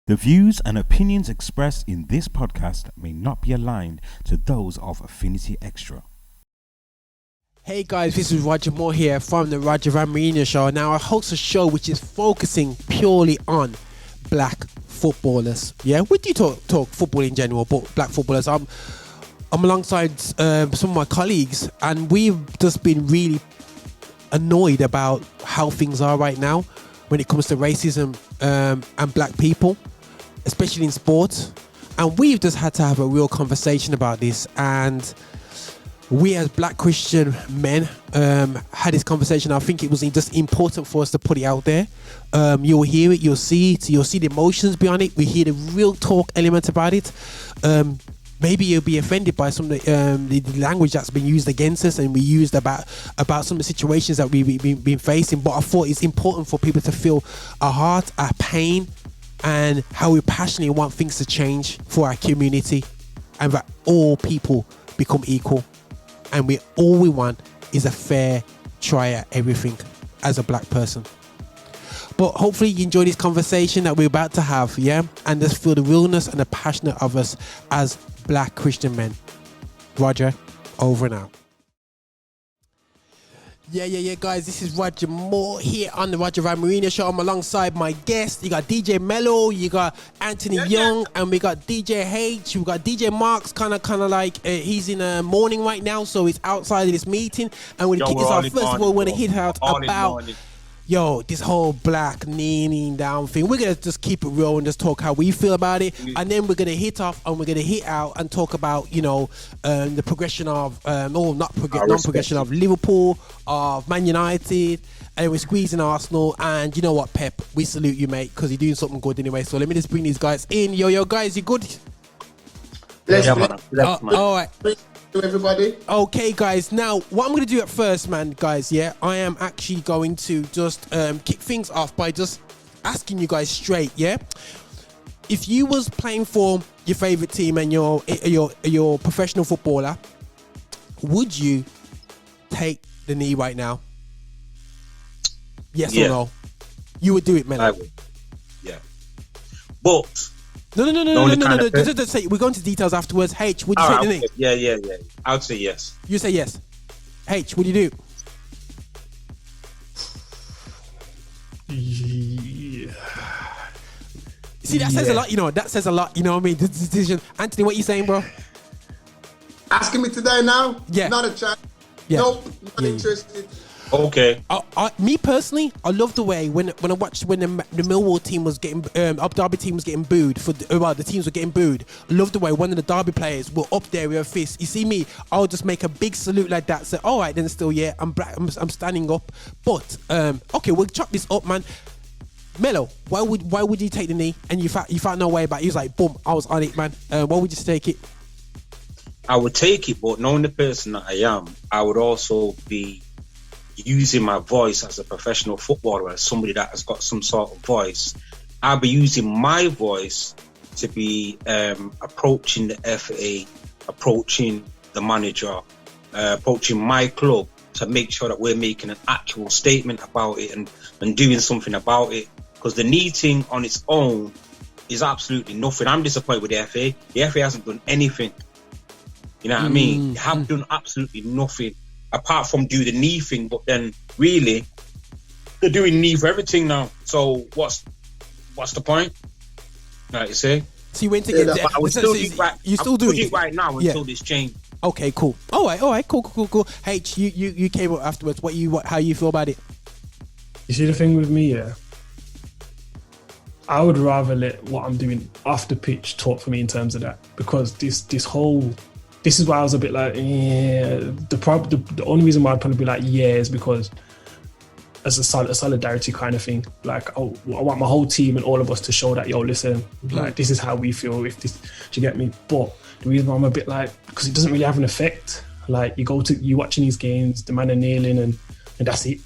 The views and opinions expressed in this podcast may not be aligned to those of Affinity Extra. Hey guys, this is Roger Moore here from the Roger Van Marino Show. Now I host a show which is focusing purely on black footballers. Yeah, we do talk football in general, but black footballers. I'm alongside some of my colleagues, and we've just been really annoyed about how things are right now when it comes to racism and black people, especially in sports. And we've just had to have a real conversation about this. And we as black Christian men had this conversation. I think it was just important for us to put it out there. You'll hear it, you'll see it, you'll see the emotions behind it. We hear the real talk element about it. Maybe you'll be offended by some of the language that's been used against us and we used about some of the situations that we've been facing. But I thought it's important for people to feel our heart, our pain, and how we passionately want things to change for our community, and that all people become equal. And all we want is a fair try at everything as a black person. But hopefully you enjoy this conversation that we're about to have, yeah? And just feel the realness and the passion of us as black Christian men. Roger, over and out. Yeah, guys, this is Roger Moore here on the Roger Van Marino Show. I'm alongside my guest. You got DJ Mello, you got Anthony Young, and we got DJ Haych. We got DJ Marx, kind of like he's in a morning right now, so he's outside of this meeting. And we're gonna kick this off. First of all, we're gonna hit out about this whole black kneeling down thing. We're going to just keep it real and just talk how we feel about it. And then we're going to hit off and we're going to hit out and talk about, the progression of, non-progression of Liverpool, of Man United, and we're squeezing Arsenal. And you know what, Pep? We salute you, mate, because you're doing something good anyway. So let me just bring these guys in. Yo, guys, you good? Bless, all right. To everybody. Okay, guys. Now, what I'm going to do at first, guys, I am actually going to just kick things off by just asking you guys straight, yeah? If you was playing for your favorite team and you're professional footballer, would you take the knee right now? Yes or no? You would do it, Mello. I would. Yeah. But No. Just say, we're going to details afterwards. H, would you take the knee? Yeah. I would say yes. You say yes. H, what do you do? Yeah. See, that says a lot, That says a lot, you know what I mean? The decision. Anthony, what you saying, bro? Asking me today now? Yeah. Not a chance. Yeah. Nope. Not interested. Okay. Me personally, I love the way when I watched when the Millwall team was getting Derby team was getting booed the teams were getting booed. I love the way one of the Derby players were up there with a fist. You see me, I'll just make a big salute like that. Say, all right, then still, yeah, I'm standing up. But okay, we'll chop this up, man. Mello, why would you take the knee? And you found no way back. You was like, boom, I was on it, man. Why would you take it? I would take it, but knowing the person that I am, I would also be using my voice as a professional footballer, as somebody that has got some sort of voice. I'll be using my voice to be approaching the FA, approaching the manager, approaching my club to make sure that we're making an actual statement about it and doing something about it. Because the knee thing on its own is absolutely nothing. I'm disappointed with the FA. The FA hasn't done anything. You know what I mean? They have done absolutely nothing apart from do the knee thing, but then really they're doing knee for everything now. So what's the point? Like you say. So you went to get I would still do right. You still do it right now until this change. Okay, cool. All right, cool. H, you came up afterwards. How you feel about it? You see the thing with me, yeah. I would rather let what I'm doing off the pitch talk for me in terms of that, because this is why I was a bit like, yeah. The only reason why I'd probably be like, yeah, is because as a solidarity kind of thing. Like, I want my whole team and all of us to show that, yo, listen, like, this is how we feel. If this, do you get me? But the reason why I'm a bit like, because it doesn't really have an effect. Like, you watching these games, the man are kneeling and that's it.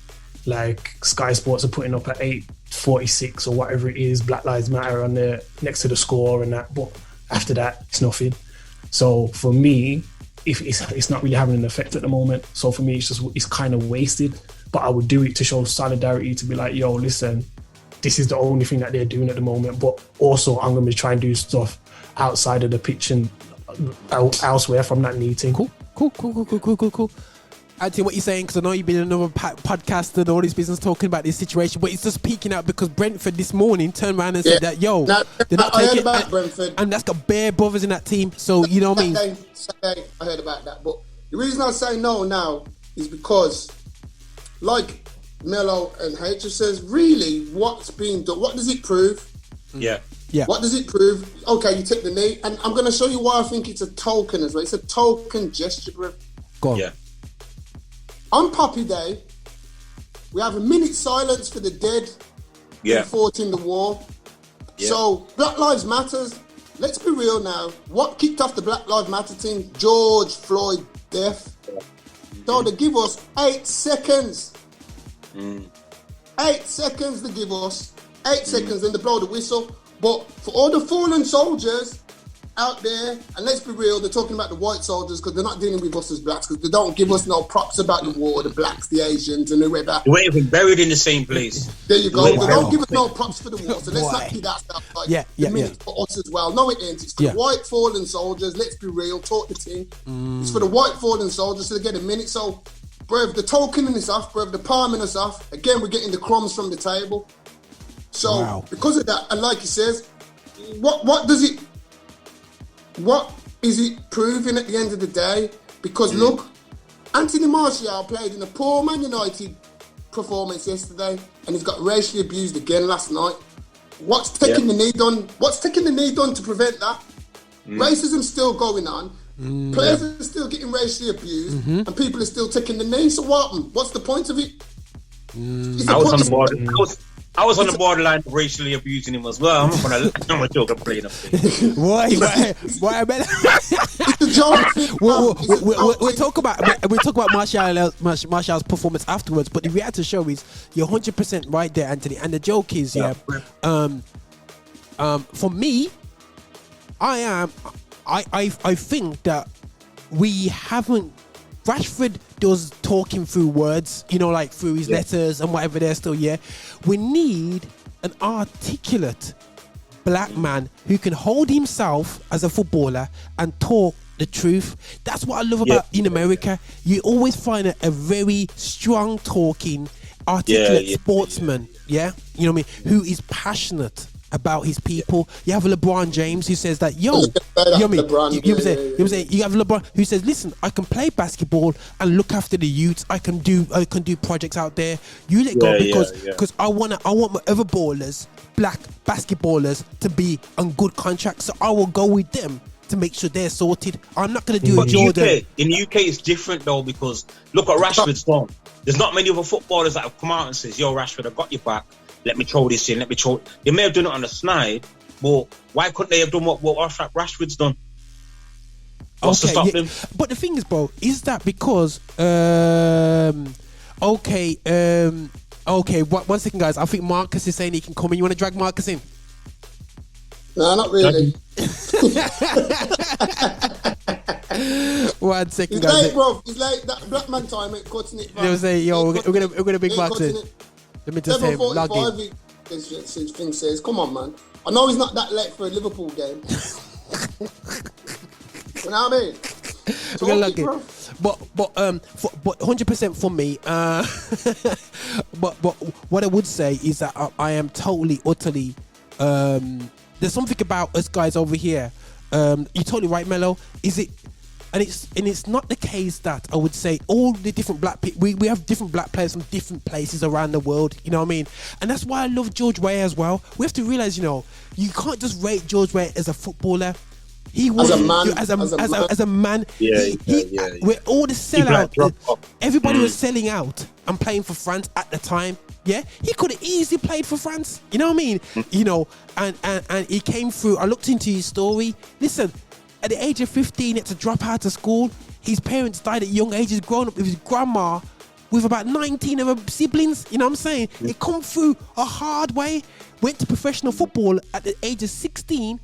Like, Sky Sports are putting up at 8:46 or whatever it is, Black Lives Matter on the next to the score and that. But after that, it's nothing. So for me, if it's not really having an effect at the moment. So for me, it's kind of wasted. But I would do it to show solidarity, to be like, yo, listen, this is the only thing that they're doing at the moment. But also, I'm going to try and do stuff outside of the pitch and elsewhere from that meeting. Cool. Anthony, what you saying? Because I know you've been in another podcast and all this business talking about this situation, but it's just peeking out because Brentford this morning turned around and said that, yo, they're not taking it. About Brentford. And that's got bare brothers in that team. So, you know what I mean? Saturday, I heard about that. But the reason I say no now is because, like Mello and Haych says, really, what's being done? What does it prove? Yeah. What does it prove? Okay, you take the knee. And I'm going to show you why I think it's a token as well. It's a token gesture, bro. Go on. Yeah. On Poppy Day, we have a minute silence for the dead who fought in the war. Yeah. So, Black Lives Matters, let's be real now. What kicked off the Black Lives Matter thing? George Floyd death. So they give us 8 seconds. 8 seconds they give us. 8 seconds, then they blow the whistle. But for all the fallen soldiers out there, and let's be real, they're talking about the white soldiers because they're not dealing with us as blacks because they don't give us no props about the war, the blacks, the Asians, and whoever. We're even buried in the same place. There you go. They don't give us no props for the war, so let's not keep that stuff like the minute for us as well. No, it ain't. It's for the white fallen soldiers. Let's be real. Talk the thing. It's for the white fallen soldiers, so they get a minute. So, bruv, the tokening is off, bruv, the palming us off. Again, we're getting the crumbs from the table. So, because of that, and like he says, what is it proving at the end of the day? Because look, Anthony Martial played in a poor Man United performance yesterday, and he's got racially abused again last night. What's taking the knee done? What's taking the knee done to prevent that? Racism's still going on. Players are still getting racially abused, and people are still taking the knee. So what's the point of it? I was on the borderline of racially abusing him as well. I'm not gonna joke and play enough. Why? We'll talk about Martial's performance afterwards. But the reality show is you're 100% right there, Anthony. And the joke is, for me, I think that we haven't. Rashford does talking through words, like through his letters and whatever they're still, We need an articulate black man who can hold himself as a footballer and talk the truth. That's what I love about in America. You always find a very strong talking, articulate sportsman, You know what I mean? Who is passionate about his people. You have LeBron James who says that, you have LeBron who says, listen, I can play basketball and look after the youths. I can do projects out there. You let go because I want my other ballers, black basketballers, to be on good contracts. So I will go with them to make sure they're sorted. I'm not going to do a Jordan. In the UK, it's different though, because look what Rashford's done. There's not many other footballers that have come out and says, yo, Rashford, I've got your back. Let me throw this in. They may have done it on the snide, but why couldn't they have done what Rashford's done? What's to stop them? But the thing is, bro, is that because one second, guys. I think Marcus is saying he can come in. You want to drag Marcus in? No, not really. 1 second, he's guys. late, bro. He's late. That black man time ain't cutting it. They will say, yo, we're gonna bring Marcus in. Let me just say, log in. This thing says, come on, man. I know he's not that late for a Liverpool game. You know what I mean? We're gonna log in. But 100% for me. But what I would say is that I am totally, utterly. There's something about us guys over here. You're totally right, Mello. Is it? And it's not the case that I would say all the different black people, we have different black players from different places around the world, you know what I mean? And that's why I love George Weah as well. We have to realize, you can't just rate George Weah as a footballer. He was as a man. We're all the sellout. Everybody was selling out and playing for France at the time. Yeah, he could have easily played for France. You know what I mean? And he came through. I looked into his story. Listen. At the age of 15, he had to drop out of school. His parents died at young age. He's grown up with his grandma with about 19 of her siblings. You know what I'm saying? He come through a hard way. Went to professional football at the age of 16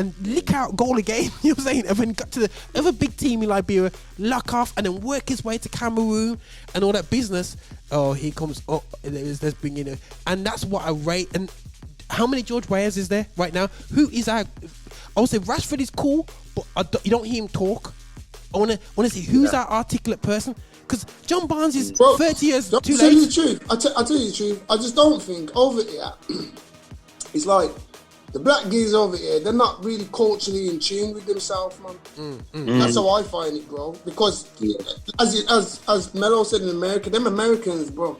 and lick out goal again. You know what I'm saying? And then got to the other big team in Liberia, luck off, and then work his way to Cameroon and all that business. Oh, here comes. Oh, let's bring in. And that's what I rate. And how many George Weahs is there right now? Who is our? I would say Rashford is cool, but you don't hear him talk. I want to see who's our articulate person. Because John Barnes is 30 years too late. To tell you the truth, I tell you the truth, I just don't think over here, it's like the black geezers over here, they're not really culturally in tune with themselves, man. That's how I find it, bro. Because as Mello said in America, them Americans, bro,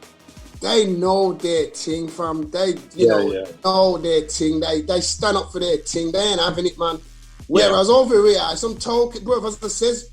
they know their thing, fam. They, know their thing. They stand up for their thing. They ain't having it, man. Whereas over here, some talk, bro, as I says,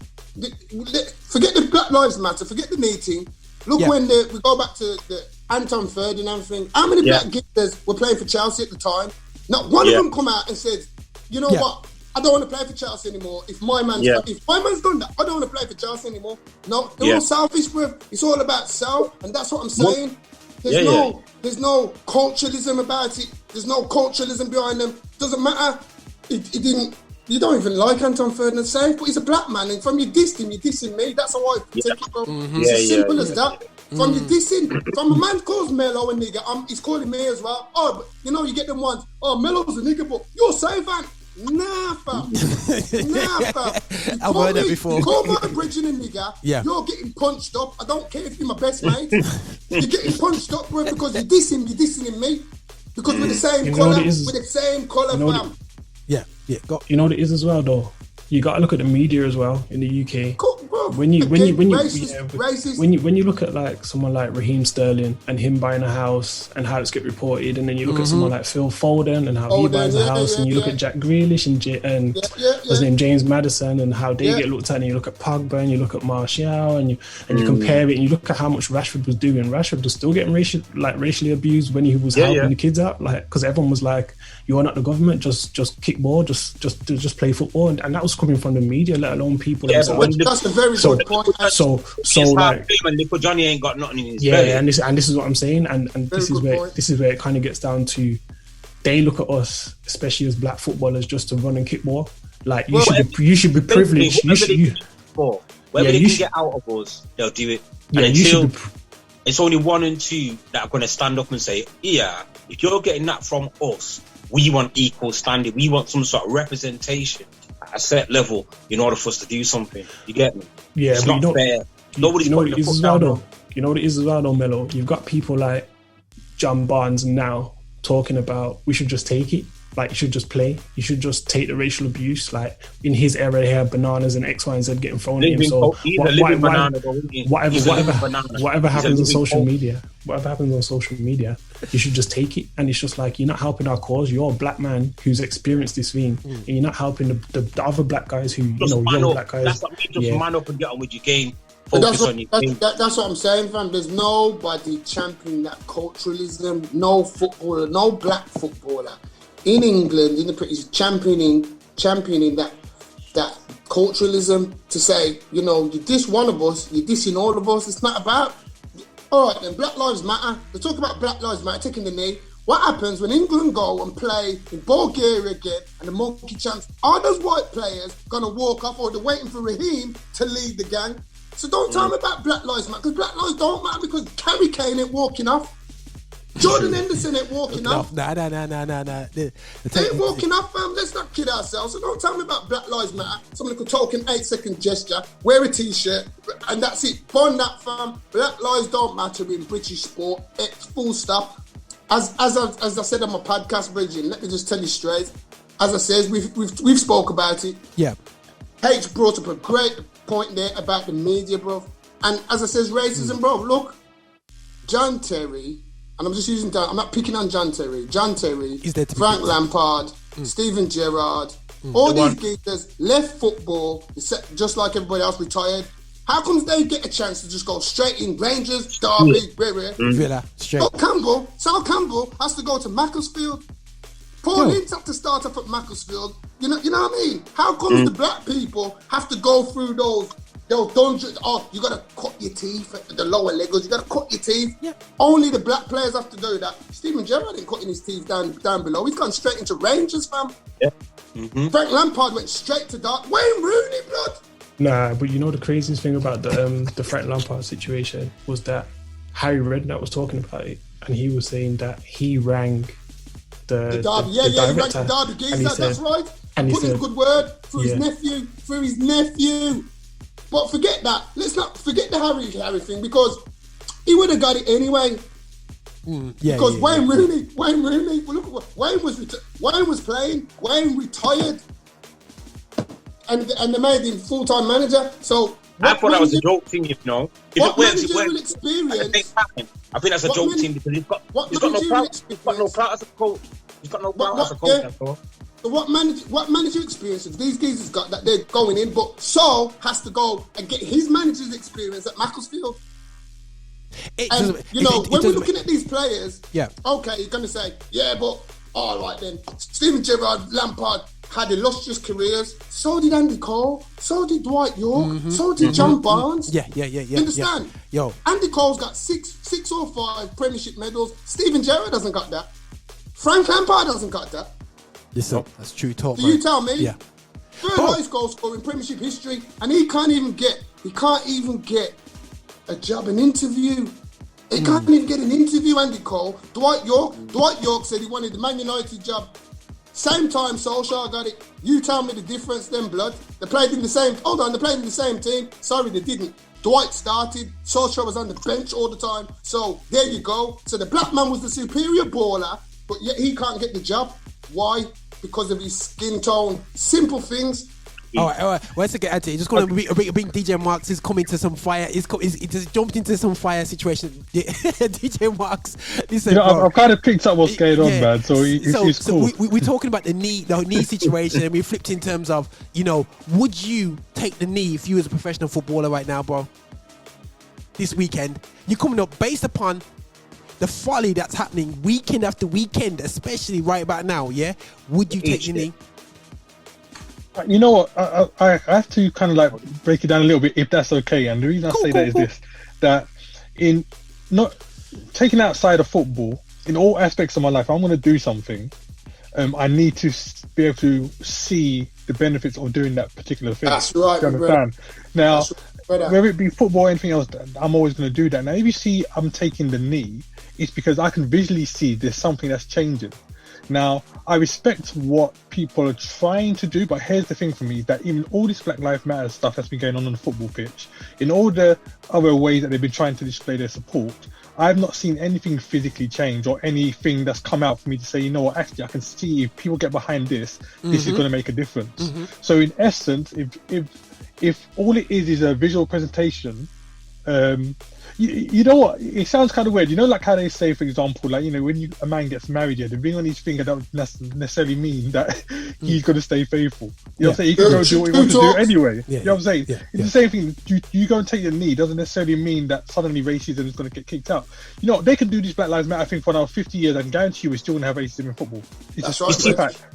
forget the Black Lives Matter, forget the meeting. Look when we go back to the Anton Ferdinand thing. How many black geezers were playing for Chelsea at the time? Not one of them come out and said, you know what? I don't want to play for Chelsea anymore. If my man's done that, I don't want to play for Chelsea anymore. No, they're all selfish, bro. It's all about self, and that's what I'm saying. There's no culturalism about it. There's no culturalism behind them. Doesn't matter. It didn't. You don't even like Anton Ferdinand saying, but he's a black man, and from you dissing me. That's how I take it, bro. It's as simple as that. From you dissing, from a man calls Mello a nigger, he's calling me as well. Oh, but, you get them ones. Oh, Mello's a nigger, but you're safe, man. Nah, fam. I've heard that before. You call my bridging a nigger. Yeah. You're getting punched up. I don't care if you're my best mate. You're getting punched up, bro, because you're dissing me. Because we're the same colour, fam. Yeah, go. You know what it is as well, though. You got to look at the media as well in the UK. Cool, bro. When you look at like someone like Raheem Sterling and him buying a house and how it's get reported, and then you look at someone like Phil Foden and how he buys a house, and you look at Jack Grealish and his name James Maddison and how they get looked at, and you look at Pogba and you look at Martial and you compare it, and you look at how much Rashford was doing. Rashford was still getting racially abused when he was helping the kids out, like, because everyone was like, "You're not the government, just kick ball, just play football," and that was coming from the media, let alone people themselves. That's a very good point. So like, and Nico Johnny ain't got nothing in his belly. And this is what I'm saying, and this is where it kind of gets down to, they look at us, especially as black footballers, just to run and kick ball. Like you should be privileged. Whatever they can get out of us, they'll do it. And until it's only one and two that are going to stand up and say, if you're getting that from us, we want equal standing. We want some sort of representation at a set level in order for us to do something. You get me? Yeah, it's not fair. Nobody's putting their foot down, though. You know what it is as well, though, Mello? You've got people like John Barnes now talking about we should just take it. Like, you should just play. You should just take the racial abuse. Like, in his era, he had bananas and X, Y, and Z getting thrown at him. So whatever happens on social media, you should just take it. And it's just like, you're not helping our cause. You're a black man who's experienced this thing, and you're not helping the other black guys who, young black guys. That's what I mean. Just man up and get on with your game. That's what I'm saying, fam. There's nobody championing that culturalism. No footballer, no black footballer in England, in the British, championing that culturalism, to say, you diss one of us, you're dissing all of us. It's not about, all right then, Black Lives Matter. They talk about Black Lives Matter, taking the knee. What happens when England go and play in Bulgaria again and the monkey chants? Are those white players going to walk off, or they're waiting for Raheem to lead the gang? So don't tell me about Black Lives Matter, because Black Lives don't matter, because Harry Kane ain't walking off. Jordan Henderson ain't walking off. Nah. They ain't walking off, fam. Let's not kid ourselves. So don't tell me about Black Lives Matter. Someone could talk an 8-second gesture, wear a t-shirt, and that's it. Bond that, fam. Black lives don't matter in British sport. It's full stop. As I said on my podcast, Bridget, let me just tell you straight. As I said, we've spoke about it. Yeah. Haych brought up a great point there about the media, bro. And as I says, racism, bro. Look, John Terry. And I'm just using that. I'm not picking on John Terry. John Terry, Frank Lampard, Steven Gerrard, all these geezers left football, just like everybody else, retired. How come they get a chance to just go straight in? Rangers, Derby, Villa, straight. Sal Campbell has to go to Macclesfield. Paul Ince have to start up at Macclesfield. You know what I mean? How come the black people have to go through those you got to cut your teeth at the lower levels. You got to cut your teeth. Yeah. Only the black players have to do that. Steven Gerrard ain't cutting his teeth down below. He's gone straight into Rangers, fam. Yeah. Mm-hmm. Frank Lampard went straight to dark. Wayne Rooney, blood. Nah, but you know the craziest thing about the Frank Lampard situation was that Harry Redknapp was talking about it, and he was saying that he rang the Derby. the He rang director, the Derby geezer, and he said, that's right. and he Put in a said, good word for Yeah. his nephew. But forget that. Let's not forget the Harry thing, because he would have got it anyway. Because Wayne Rooney. Well, look at what Wayne was playing. Wayne retired, and they made him full-time manager. So I thought that was a joke thing, If what it works, it managerial works. experience? I think that's a joke thing, because he's got no clout. He's got no clout as a coach. He's got no clout as a coach. That's all. So what manager experience have these geezers got that they're going in? But Saul has to go and get his manager's experience at Macclesfield. When we're looking at these players, okay, you're going to say, yeah, but all right then. Steven Gerrard, Lampard had illustrious careers. So did Andy Cole. So did Dwight York. So did John Barnes. Yeah. Understand? Yeah. Yo, Andy Cole's got six or five Premiership medals. Steven Gerrard hasn't got that. Frank Lampard hasn't got that. listen, that's true talk. So you tell me. Yeah. Third highest goal scorer in Premiership history, and he can't even get a job, an interview. He can't even get an interview, Andy Cole. Dwight York said he wanted the Man United job. Same time Solskjaer got it. You tell me the difference then, blood. They played in the same team. Sorry, they didn't. Dwight started. Solskjaer was on the bench all the time. So there you go. So the black man was the superior baller, but yet he can't get the job. Why? Because of his skin tone. Simple things. All right. Once again, Anthony, just going to bring DJ Marx. He's coming to some fire. He's just jumped into some fire situation. DJ Marx. Listen, I've kind of picked up what's going on, man. So it's cool. We're talking about the knee situation, and we flipped in terms of, would you take the knee if you was a professional footballer right now, bro? This weekend, you're coming up based upon the folly that's happening weekend after weekend, especially right about now. Yeah, would you take the knee? You know what? I have to kind of like break it down a little bit, if that's okay. And the reason I say that is this: that in not taking outside of football, in all aspects of my life, I'm going to do something. I need to be able to see the benefits of doing that particular thing. That's right. Do you understand? Now, whether it be football or anything else, I'm always going to do that. Now, if you see I'm taking the knee, it's because I can visually see there's something that's changing. Now, I respect what people are trying to do, but here's the thing for me, that even all this Black Lives Matter stuff that's been going on the football pitch, in all the other ways that they've been trying to display their support, I've not seen anything physically change or anything that's come out for me to say, you know what, actually, I can see if people get behind this, this is going to make a difference. So in essence, if all it is a visual presentation, you know what? It sounds kind of weird. You know, like how they say, for example, like, when a man gets married, they ring on his finger, that doesn't necessarily mean that he's going to stay faithful. You know what I'm saying? He can go do what he wants to do anyway. You know what I'm saying? It's the same thing. You go and take your knee doesn't necessarily mean that suddenly racism is going to get kicked out. They can do this Black Lives Matter thing for another 50 years. I can guarantee you we're still going to have racism in football. It's just fact.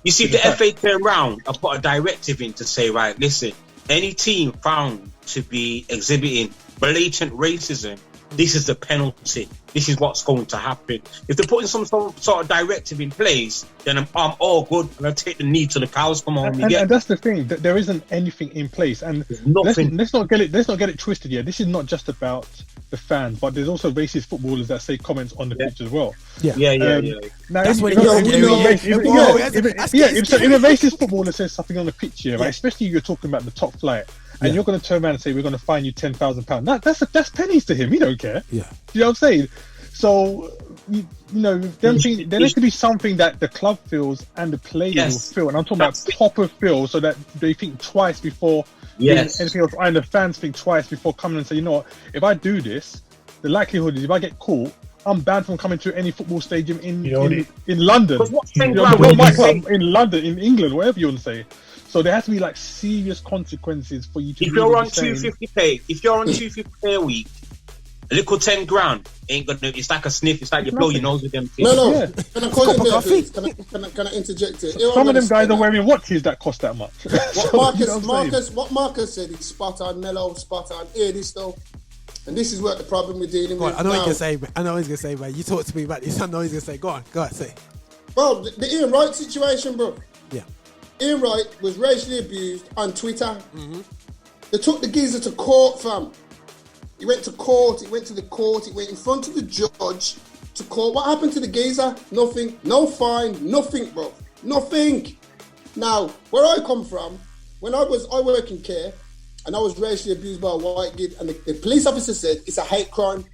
You see, if the FA turn around and put a directive in to say, right, listen, any team found to be exhibiting blatant racism, this is the penalty. This is what's going to happen. If they're putting some sort of directive in place, then I'm all good, and I take the knee till the cows come home. And that's the thing, that there isn't anything in place. And let's not get it twisted here. This is not just about the fans, but there's also racist footballers that say comments on the pitch as well. Yeah. Now, that's if a racist footballer says something on the pitch here, right? Especially if you're talking about the top flight, and you're going to turn around and say, we're going to fine you £10,000. That's pennies to him. He don't care. Yeah. Do you know what I'm saying? So, there needs to be something that the club feels and the players will feel. And I'm talking about proper feel, so that they think twice before doing anything else. And the fans think twice before coming and say, you know what, if I do this, the likelihood is if I get caught, I'm banned from coming to any football stadium in London. In London, in England, whatever you want to say. So there has to be like serious consequences for you to. If you're on 250k, a week, A little 10 grand ain't gonna. It's like a sniff. It's like you blow your nose with them things. No. Yeah. Can I call in there, please? Can I interject it? Some of them guys are wearing watches that cost that much. What Marcus said is spot on, Mello, spot on. Hear this though, and this is what the problem we're dealing with. I know what he's gonna say, man. You talk to me about this. I know he's gonna say. Go on, say. Bro, the Ian Wright situation, bro. Yeah. Ian Wright was racially abused on Twitter. They took the geezer to court, fam. He went to court, he went in front of the judge to court. What happened to the geezer? Nothing. No fine, nothing, bro. Nothing. Now, where I come from, when I work in care, and I was racially abused by a white kid, and the police officer said it's a hate crime.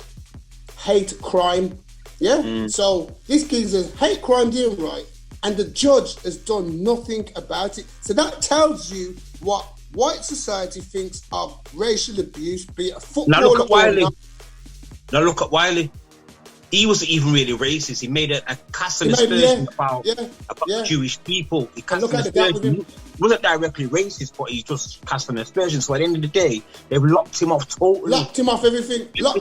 Yeah? So this geezer's hate crime doing right, and the judge has done nothing about it. So that tells you what white society thinks of racial abuse, be it a footballer. Now look at Wiley. He wasn't even really racist. He made a cast an aspersion about Jewish people. He cast an aspersion. He wasn't directly racist, but he just cast an aspersion. So at the end of the day, they've locked him off totally. Locked him off everything. And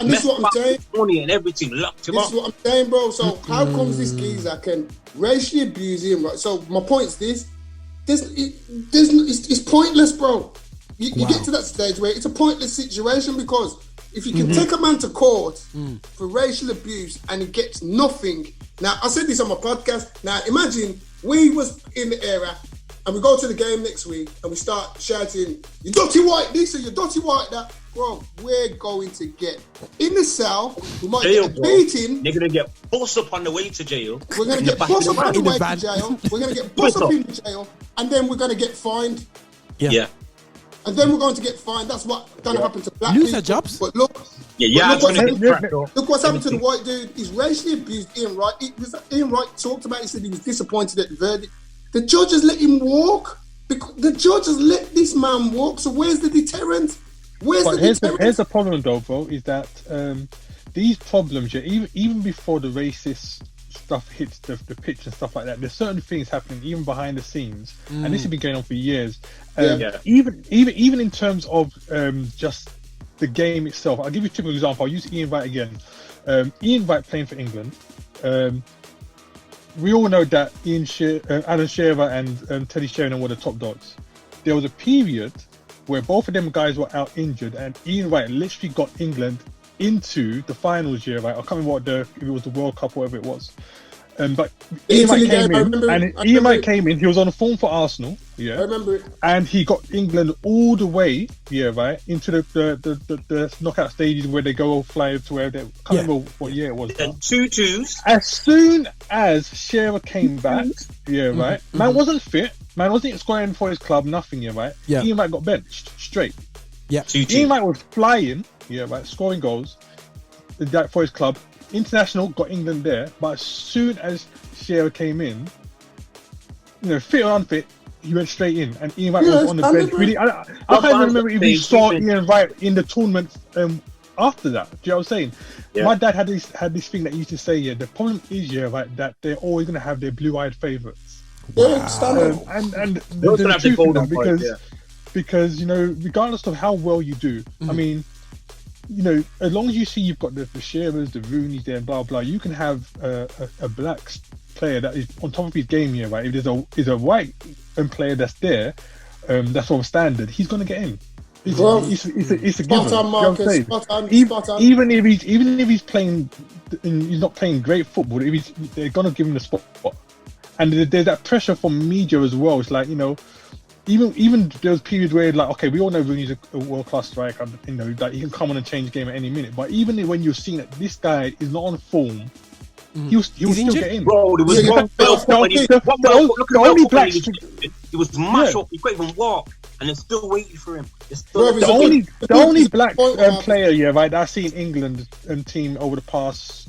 this is what I'm saying. Money and everything. Locked him off. This is what I'm saying, bro. So how comes this geezer can racially abuse him? Right. So my point is this. It's pointless, bro. You get to that stage where it's a pointless situation, because if you can take a man to court for racial abuse and he gets nothing. Now, I said this on my podcast. Now, imagine we was in the era and we go to the game next week and we start shouting, "You dirty white this and you dirty white that." Bro, we're going to get in the cell. We might get a beating. They're going to get bust up on the way to jail. We're going to get bust up on the way to jail. We're going to get bust up in the jail. And then we're going to get fined. Yeah. And then we're going to get fined. That's what going to happen to black people. Lose their jobs. But look. Look what's happened to the white dude. He's racially abused Ian Wright. Ian Wright talked about it. He said he was disappointed at the verdict. The judge has let him walk. The judge has let this man walk. So where's the deterrent? Here's the problem, though, bro, is that these problems, even before the racist stuff hits the pitch and stuff like that, there's certain things happening even behind the scenes, and this has been going on for years. Even in terms of just the game itself. I'll give you a typical example. I'll use Ian Wright again. Ian Wright playing for England. We all know that Alan Shearer and Teddy Sheringham were the top dogs. There was a period where both of them guys were out injured, and Ian Wright literally got England into the finals year, right? I can't remember if it was the World Cup or whatever it was. But Ian Wright came in, he was on form for Arsenal, I remember it. And he got England all the way, into the knockout stages where they go fly to where they, can't remember what year it was. Two-twos. As soon as Shearer came back, man wasn't fit, man wasn't scoring for his club, nothing, Ian Wright got benched straight. Ian Wright was flying, scoring goals for his club. International got England there, but as soon as Shearer came in, fit or unfit, he went straight in, and Ian Wright was on the bench. Really, I can't remember if we saw Ian Wright in the tournament after that. Do you know what I'm saying? Yeah. My dad had this thing that he used to say, the problem is that they're always going to have their blue-eyed favourites. And the truth in that, because regardless of how well you do, I mean, as long as you see you've got the Shearers, the Rooneys there, and blah blah, you can have a black player that is on top of his game here, right? If there's a white player that's there, that's of standard, he's gonna get in. It's a given. Even if he's playing, he's not playing great football. They're gonna give him the spot, and there's that pressure from media as well. It's like Even there's periods where we all know Rooney's a world-class striker, that he can come on and change the game at any minute. But even when you're seeing that this guy is not on form, he will still get in. Bro, it was the only black. He was mashed up. He couldn't even walk, and they're still waiting for him. The only black player, that I see in England team over the past.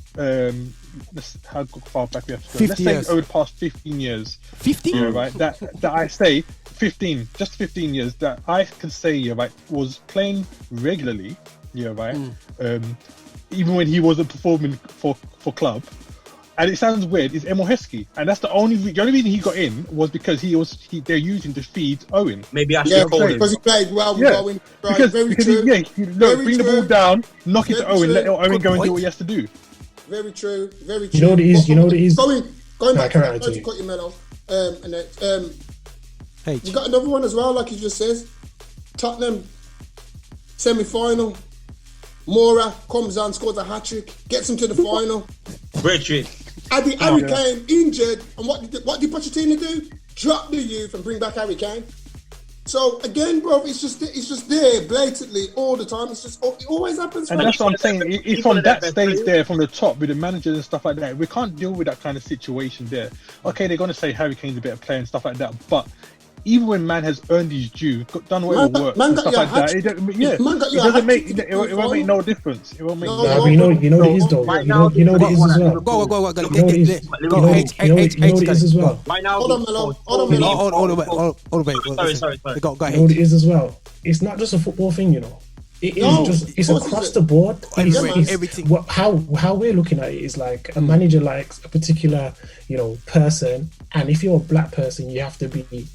How far back we have to go? Let's say over the past 15 years. 15? That I say 15 years that I can say, was playing regularly, even when he wasn't performing for club, and it sounds weird, is Emil Heskey, and that's the only reason he got in was because they're using to feed Owen. Maybe I should call him because he played well with Owen. Right, because very because true. Bring the ball down, knock it to Owen, let Owen go and do what he has to do. Very true. Very true. You know what it is. Going back to that, to cut you, Mello. You got another one as well, like he just says. Tottenham semi-final. Mora comes on, scores a hat-trick, gets him to the final. Richard. Harry Kane injured, and what did Pochettino do? Drop the youth and bring back Harry Kane. So again, bro, it's just there blatantly all the time. It always happens. And that's what I'm saying. It's from that stage there, from the top with the managers and stuff like that. We can't deal with that kind of situation there. Okay, they're going to say Harry Kane's a better player and stuff like that, but even when man has earned his due, done whatever work and stuff like that, it won't make no difference. It won't make no difference. You know what it is though. You know what it is as well. Go. You know what it is as well. Hold on, Mello. Sorry. Go ahead. You know what it is as well. It's not just a football thing, you know. It is it's across the board. Everything. How we're looking at it is like a manager likes a particular, person, and if you're a black person, you have to be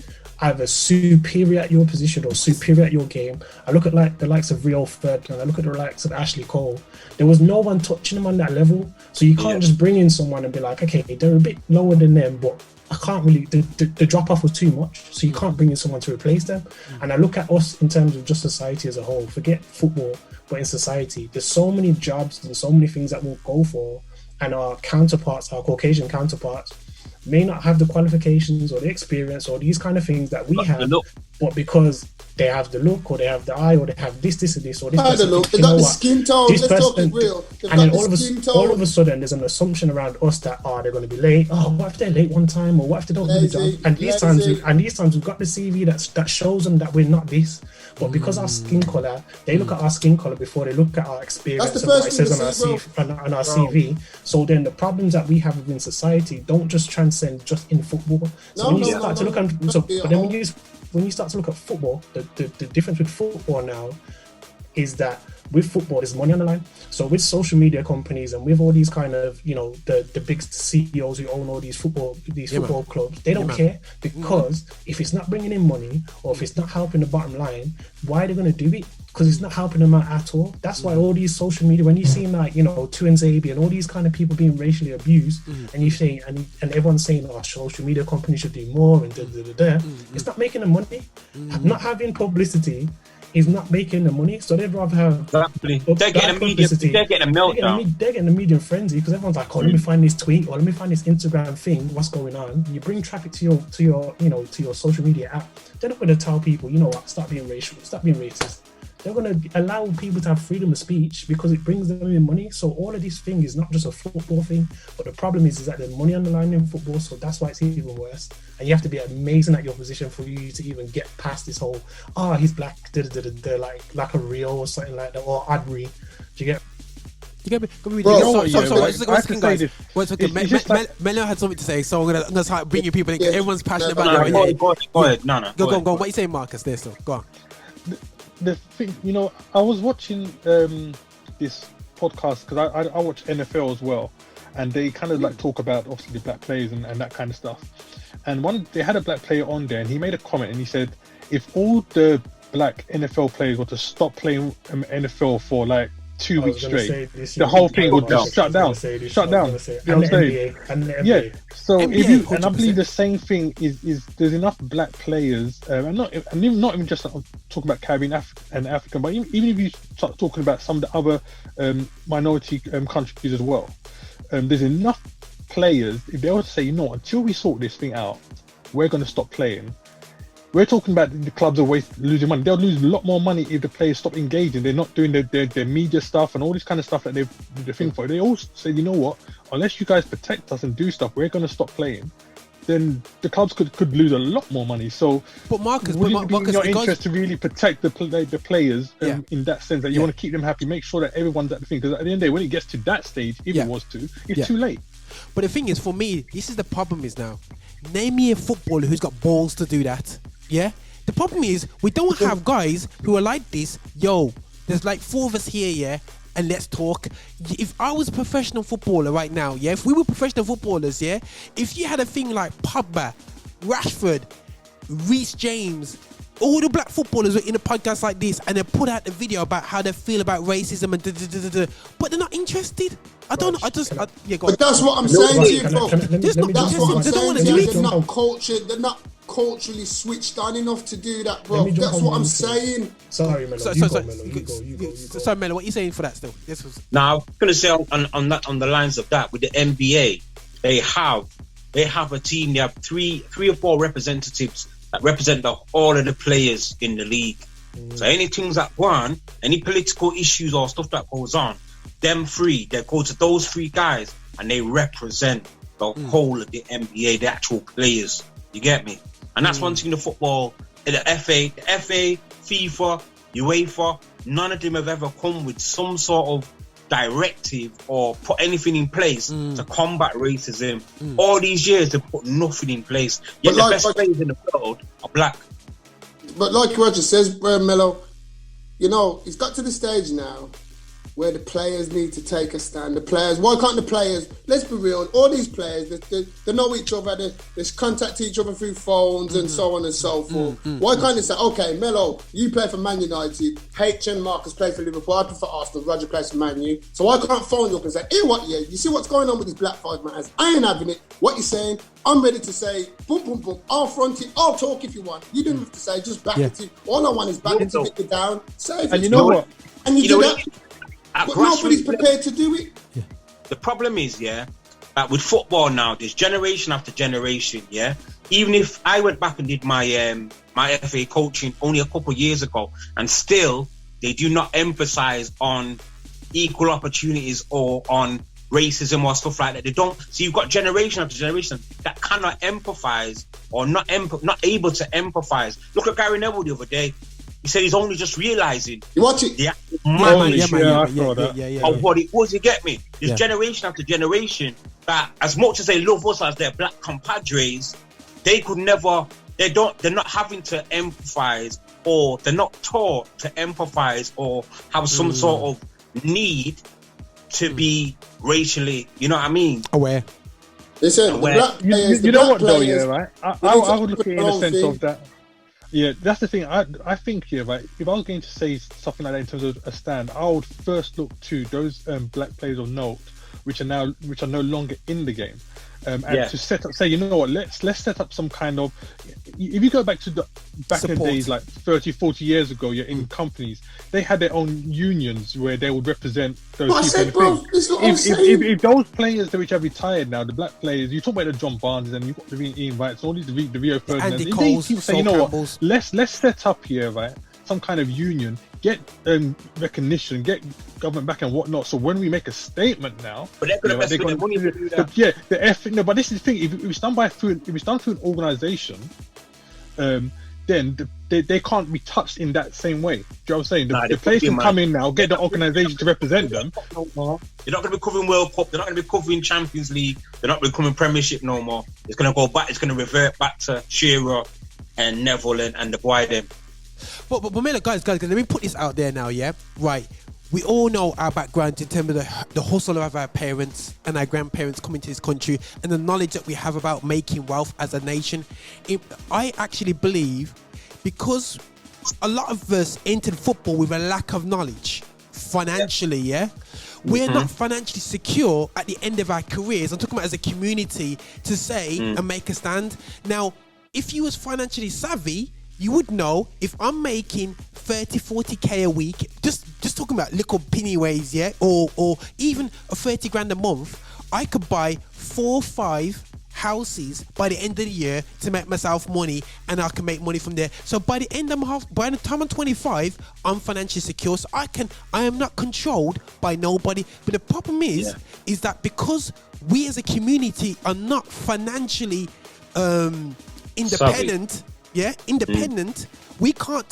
either superior at your position or superior at your game. I look at like the likes of Rio Ferdinand, I look at the likes of Ashley Cole. There was no one touching them on that level, so you can't just bring in someone and be like, okay, they're a bit lower than them, but I can't really, the drop off was too much, so you can't bring in someone to replace them. And I look at us in terms of just society as a whole, forget football, but in society, there's so many jobs and so many things that we'll go for, and our counterparts, our Caucasian counterparts, may not have the qualifications or the experience or these kind of things that we have, but because they have the look or they have the eye or they have this and this or this person, the look, they got the skin tone, let's talk it real. And then all of a sudden there's an assumption around us that they're going to be late. What if they're late one time, or what if they don't do the job? And these times we've got the CV that shows them that we're not this. But because our skin colour, they look at our skin colour before they look at our experience and what it says on our CV. So then the problems that we have within society don't just transcend just in football. So when you start to look at, but then when you start to look at football, the difference with football now is that with football, there's money on the line. So with social media companies and with all these kind of, the big CEOs who own all these football clubs, they don't care, because if it's not bringing in money or if it's not helping the bottom line, why are they going to do it? Because it's not helping them out at all. That's why all these social media, when you see like, Tuanzebe and all these kind of people being racially abused, and you say, and everyone's saying, social media companies should do more and it's not making them money. Not having publicity is not making the money, so they'd rather have exactly. They're getting a meltdown. They're getting a medium frenzy because everyone's like, let me find this tweet or let me find this Instagram thing. What's going on? You bring traffic to your social media app. They're not going to tell people, stop being racial, stop being racist. They're going to allow people to have freedom of speech because it brings them in money. So all of this thing is not just a football thing, but the problem is that there's money on the line in football, so that's why it's even worse. And you have to be amazing at your position for you to even get past this whole, he's black, like a Rio or something like that, or Adri. Do you get? Mello had something to say, so I'm gonna start bringing people in. Everyone's passionate about it. Go ahead. No. Go. What are you saying, Marcus? There, so go on. The thing, I was watching this podcast because I watch NFL as well, and they kind of like talk about obviously the black players and that kind of stuff. And they had a black player on there, and he made a comment, and he said, if all the black NFL players were to stop playing NFL for like 2 weeks straight, the whole thing would just shut down. You know what I'm saying? Yeah. So NBA, and I believe the same thing is there's enough black players, and not even just talking about Caribbean and African, but even if you start talking about some of the other minority countries as well, there's enough players, if they were to say, until we sort this thing out, we're going to stop playing. We're talking about the clubs are losing money. They'll lose a lot more money if the players stop engaging. They're not doing their media stuff and all this kind of stuff that they're thinking for. They all say, unless you guys protect us and do stuff, we're going to stop playing. Then the clubs could lose a lot more money. So, but Marcus, would it be in your interest to really protect the players in that sense, that you want to keep them happy, make sure that everyone's at the thing? Because at the end of the day, when it gets to that stage, if it was to, it's too late. But the thing is, for me, this is the problem is now. Name me a footballer who's got balls to do that. Yeah, the problem is we don't have guys who are like this. There's like 4 of us here. Yeah, and let's talk. If I was a professional footballer right now, yeah, if we were professional footballers, yeah, if you had a thing like Pogba, Rashford, Reece James, all the black footballers were in a podcast like this, and they put out the video about how they feel about racism and but they're not interested. I don't know. Yeah, go on. But that's what I'm saying to you, bro. That's what I'm saying to you. They're not cultured. They're not culturally switched on enough to do that, bro. That's what I'm saying. Sorry, Mello. You go. Sorry, Mello. What are you saying for that still? Now, I'm going to say on the lines of that, with the NBA, they have a team. They have three or four representatives that represent all of the players in the league. So any things that go on, any political issues or stuff that goes on, them three, they go to those three guys and they represent the whole of the NBA, the actual players. You get me? And that's one thing the football, the FA, FIFA, UEFA, none of them have ever come with some sort of directive or put anything in place to combat racism. All these years they've put nothing in place. Yet the best players in the world are black. But like Roger says, Mello, you know, it's got to the stage now where the players need to take a stand. The players, why can't the players, let's be real, all these players, they know each other, they contact each other through phones and so on and so forth. Why can't they say, okay, Mello, you play for Man United, Haych DJ Marx plays for Liverpool, I play for Arsenal, Roger plays for Man U, so I can't phone you up and say, hey, you see what's going on with these Black Lives Matter? I ain't having it. What you're saying, I'm ready to say, boom, boom, boom, I'll front it, I'll talk if you want. You don't have to say, just back it. All I want is back it to get it down, save it. And you know what? And you do that. But nobody's prepared to do it. Yeah. The problem is, that with football now, there's generation after generation, Even if I went back and did my my FA coaching only a couple of years ago, and still they do not emphasize on equal opportunities or on racism or stuff like that. They don't. So you've got generation after generation that cannot empathize or not able to empathize. Look at Gary Neville the other day. He said he's only just realising you watch it. The of what it was. You get me? There's generation after generation that, as much as they love us as their black compadres, they could never. They're not having to empathise, or they're not taught to empathise or have some sort of need to be racially. You know what I mean? Aware. Listen, you know what though, right? I would look at it in the sense of that. Yeah, that's the thing. I think right. If I was going to say something like that in terms of a stand, I would first look to those black players of note, which are no longer in the game, and to set up. Say, you know what? Let's set up some kind of. If you go back to the in the days, like 30, 40 years ago, in companies, they had their own unions where they would represent those people. If those players which have retired now, the black players, you talk about the John Barnes and you've got the Ian Wrights, all these the Rio Ferdinand, they say, you know what? Let's set up here, right? Some kind of union, get recognition, get government back and whatnot. So when we make a statement now, but they're going to invest money to do that. But this is the thing. If it's done through an organisation, then they can't be touched in that same way. Do you know what I'm saying? The players can come in now, get the organisation to represent them. They're not going to be covering World Cup. They're not going to be covering Champions League. They're not going to be covering Premiership no more. It's going to go back. It's going to revert back to Shearer and Neville and the boy them. But Mello, guys, let me put this out there now, right. We all know our background in terms of the hustle of our parents and our grandparents coming to this country and the knowledge that we have about making wealth as a nation. I actually believe, because a lot of us entered football with a lack of knowledge financially, we're not financially secure at the end of our careers. I'm talking about as a community to say and make a stand. Now, if you was financially savvy, you would know if I'm making 30, 40k a week, just talking about little pennyways, or even a 30 grand a month, I could buy 4 or 5 houses by the end of the year to make myself money, and I can make money from there. So by the time I'm 25, I'm financially secure. So I am not controlled by nobody. But the problem is that because we as a community are not financially independent. Independent.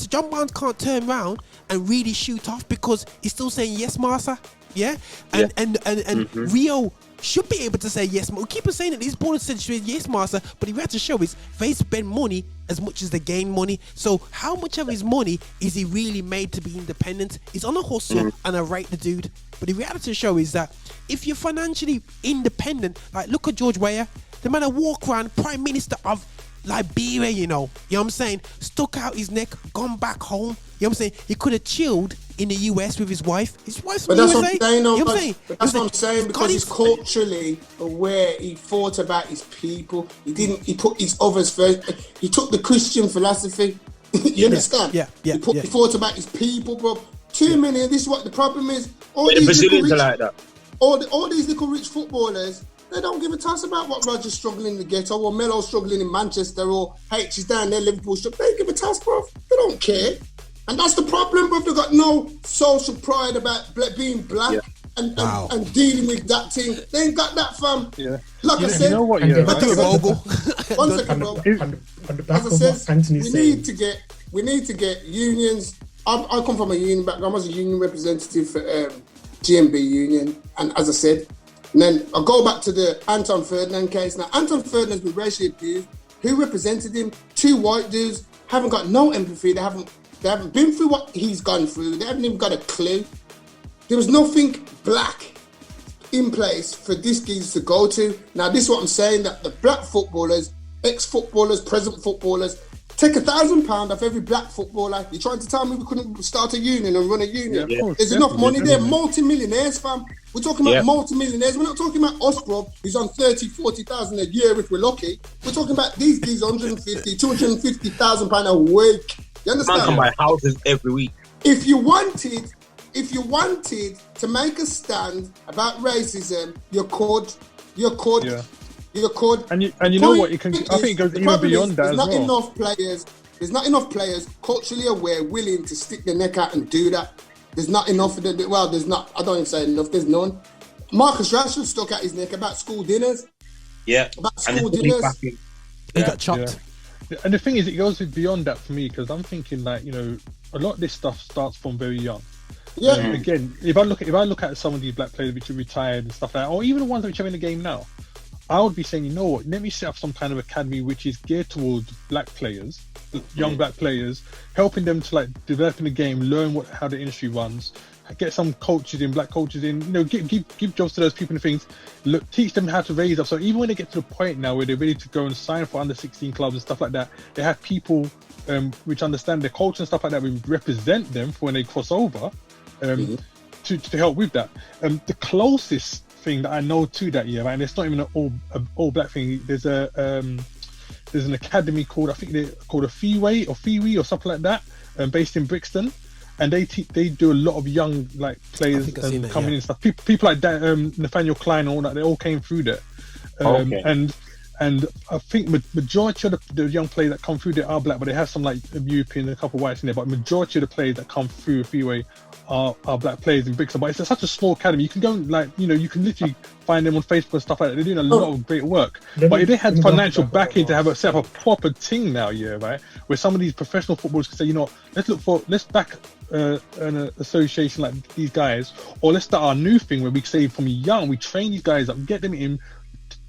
John Barnes can't turn around and really shoot off because he's still saying yes, master. yeah? And Rio should be able to say yes. We keep on saying that these ballers said yes, master, but he had to show is they spend money as much as they gain money. So how much of his money is he really made to be independent? He's on a hustle and I rate the dude. But the reality of the show is that if you're financially independent, like look at George Weah, the man that walk around Prime Minister of Liberia, you know what I'm saying, stuck out his neck, gone back home. You know what I'm saying? He could have chilled in the US with his wife. His wife's from the USA. What I'm saying, you know what I'm saying? But that's what I'm saying, because he's culturally aware. He thought about his people. He put his others first. He took the Christian philosophy. You understand? Yeah. He thought about his people, bro. Too many, and this is what the problem is. All the these Brazilians rich, are like that. All these little rich footballers, they don't give a toss about what Roger's struggling in the ghetto, or Mello's struggling in Manchester, or Haych is down there, Liverpool. They don't give a toss, bro. They don't care. And that's the problem, bro. They've got no social pride about being black and dealing with that thing. They ain't got that, fam. Yeah. Like I said, you know what? one second, bro. On the back As of I what said, Anthony's saying, we need to get unions. I come from a union background. I was a union representative for GMB Union, and as I said, and then I go back to the Anton Ferdinand case. Now, Anton Ferdinand's been racially abused. Who represented him? 2 white dudes haven't got no empathy. They haven't been through what he's gone through. They haven't even got a clue. There was nothing black in place for this geezer to go to. Now, this is what I'm saying, that the black footballers, ex-footballers, present footballers, take £1,000 off every black footballer. You're trying to tell me we couldn't start a union and run a union? Yeah, There's enough money there. Multi-millionaires, fam. We're talking about multi-millionaires. We're not talking about us, bro, who's on 30, 40,000 a year if we're lucky. We're talking about these geezers, 150, 250,000 pounds a week. You understand? Man can buy houses every week. If you wanted to make a stand about racism, you could. And you know what? I think it goes even beyond that as well. There's not enough players culturally aware, willing to stick their neck out and do that. There's not enough of them. Well, there's not. I don't even say enough. There's none. Marcus Rashford stuck out his neck about school dinners. Yeah. About school dinners. He got chopped. Yeah. And the thing is, it goes beyond that for me, because I'm thinking like, a lot of this stuff starts from very young. Yeah. Again, if I look at some of these black players which are retired and stuff like that, or even the ones which are in the game now, I would be saying, you know what, let me set up some kind of academy which is geared towards black players, young black players, helping them to like develop in the game, learn how the industry runs, get some black coaches in, give jobs to those people and things, teach them how to raise up. So even when they get to the point now where they're ready to go and sign for under 16 clubs and stuff like that, they have people which understand their culture and stuff like that, will represent them for when they cross over, to help with that. The closest thing that I know to that year, and it's not even an all black thing. There's an academy called, I think they're called a Feeway or something like that, based in Brixton, and they do a lot of young like players coming in and stuff. People like that, Nathaniel Klein and all that, they all came through there. And I think majority of the young players that come through there are black, but they have some like European and a couple of whites in there. But majority of the players that come through Feeway are black players in Brixton. But it's such a small academy. You can go you can literally find them on Facebook and stuff like that. They're doing a lot of great work. But if they had financial backing to set up a proper team now, right, where some of these professional footballers can say, let's back an association like these guys, or let's start our new thing where we say from young, we train these guys up, get them in,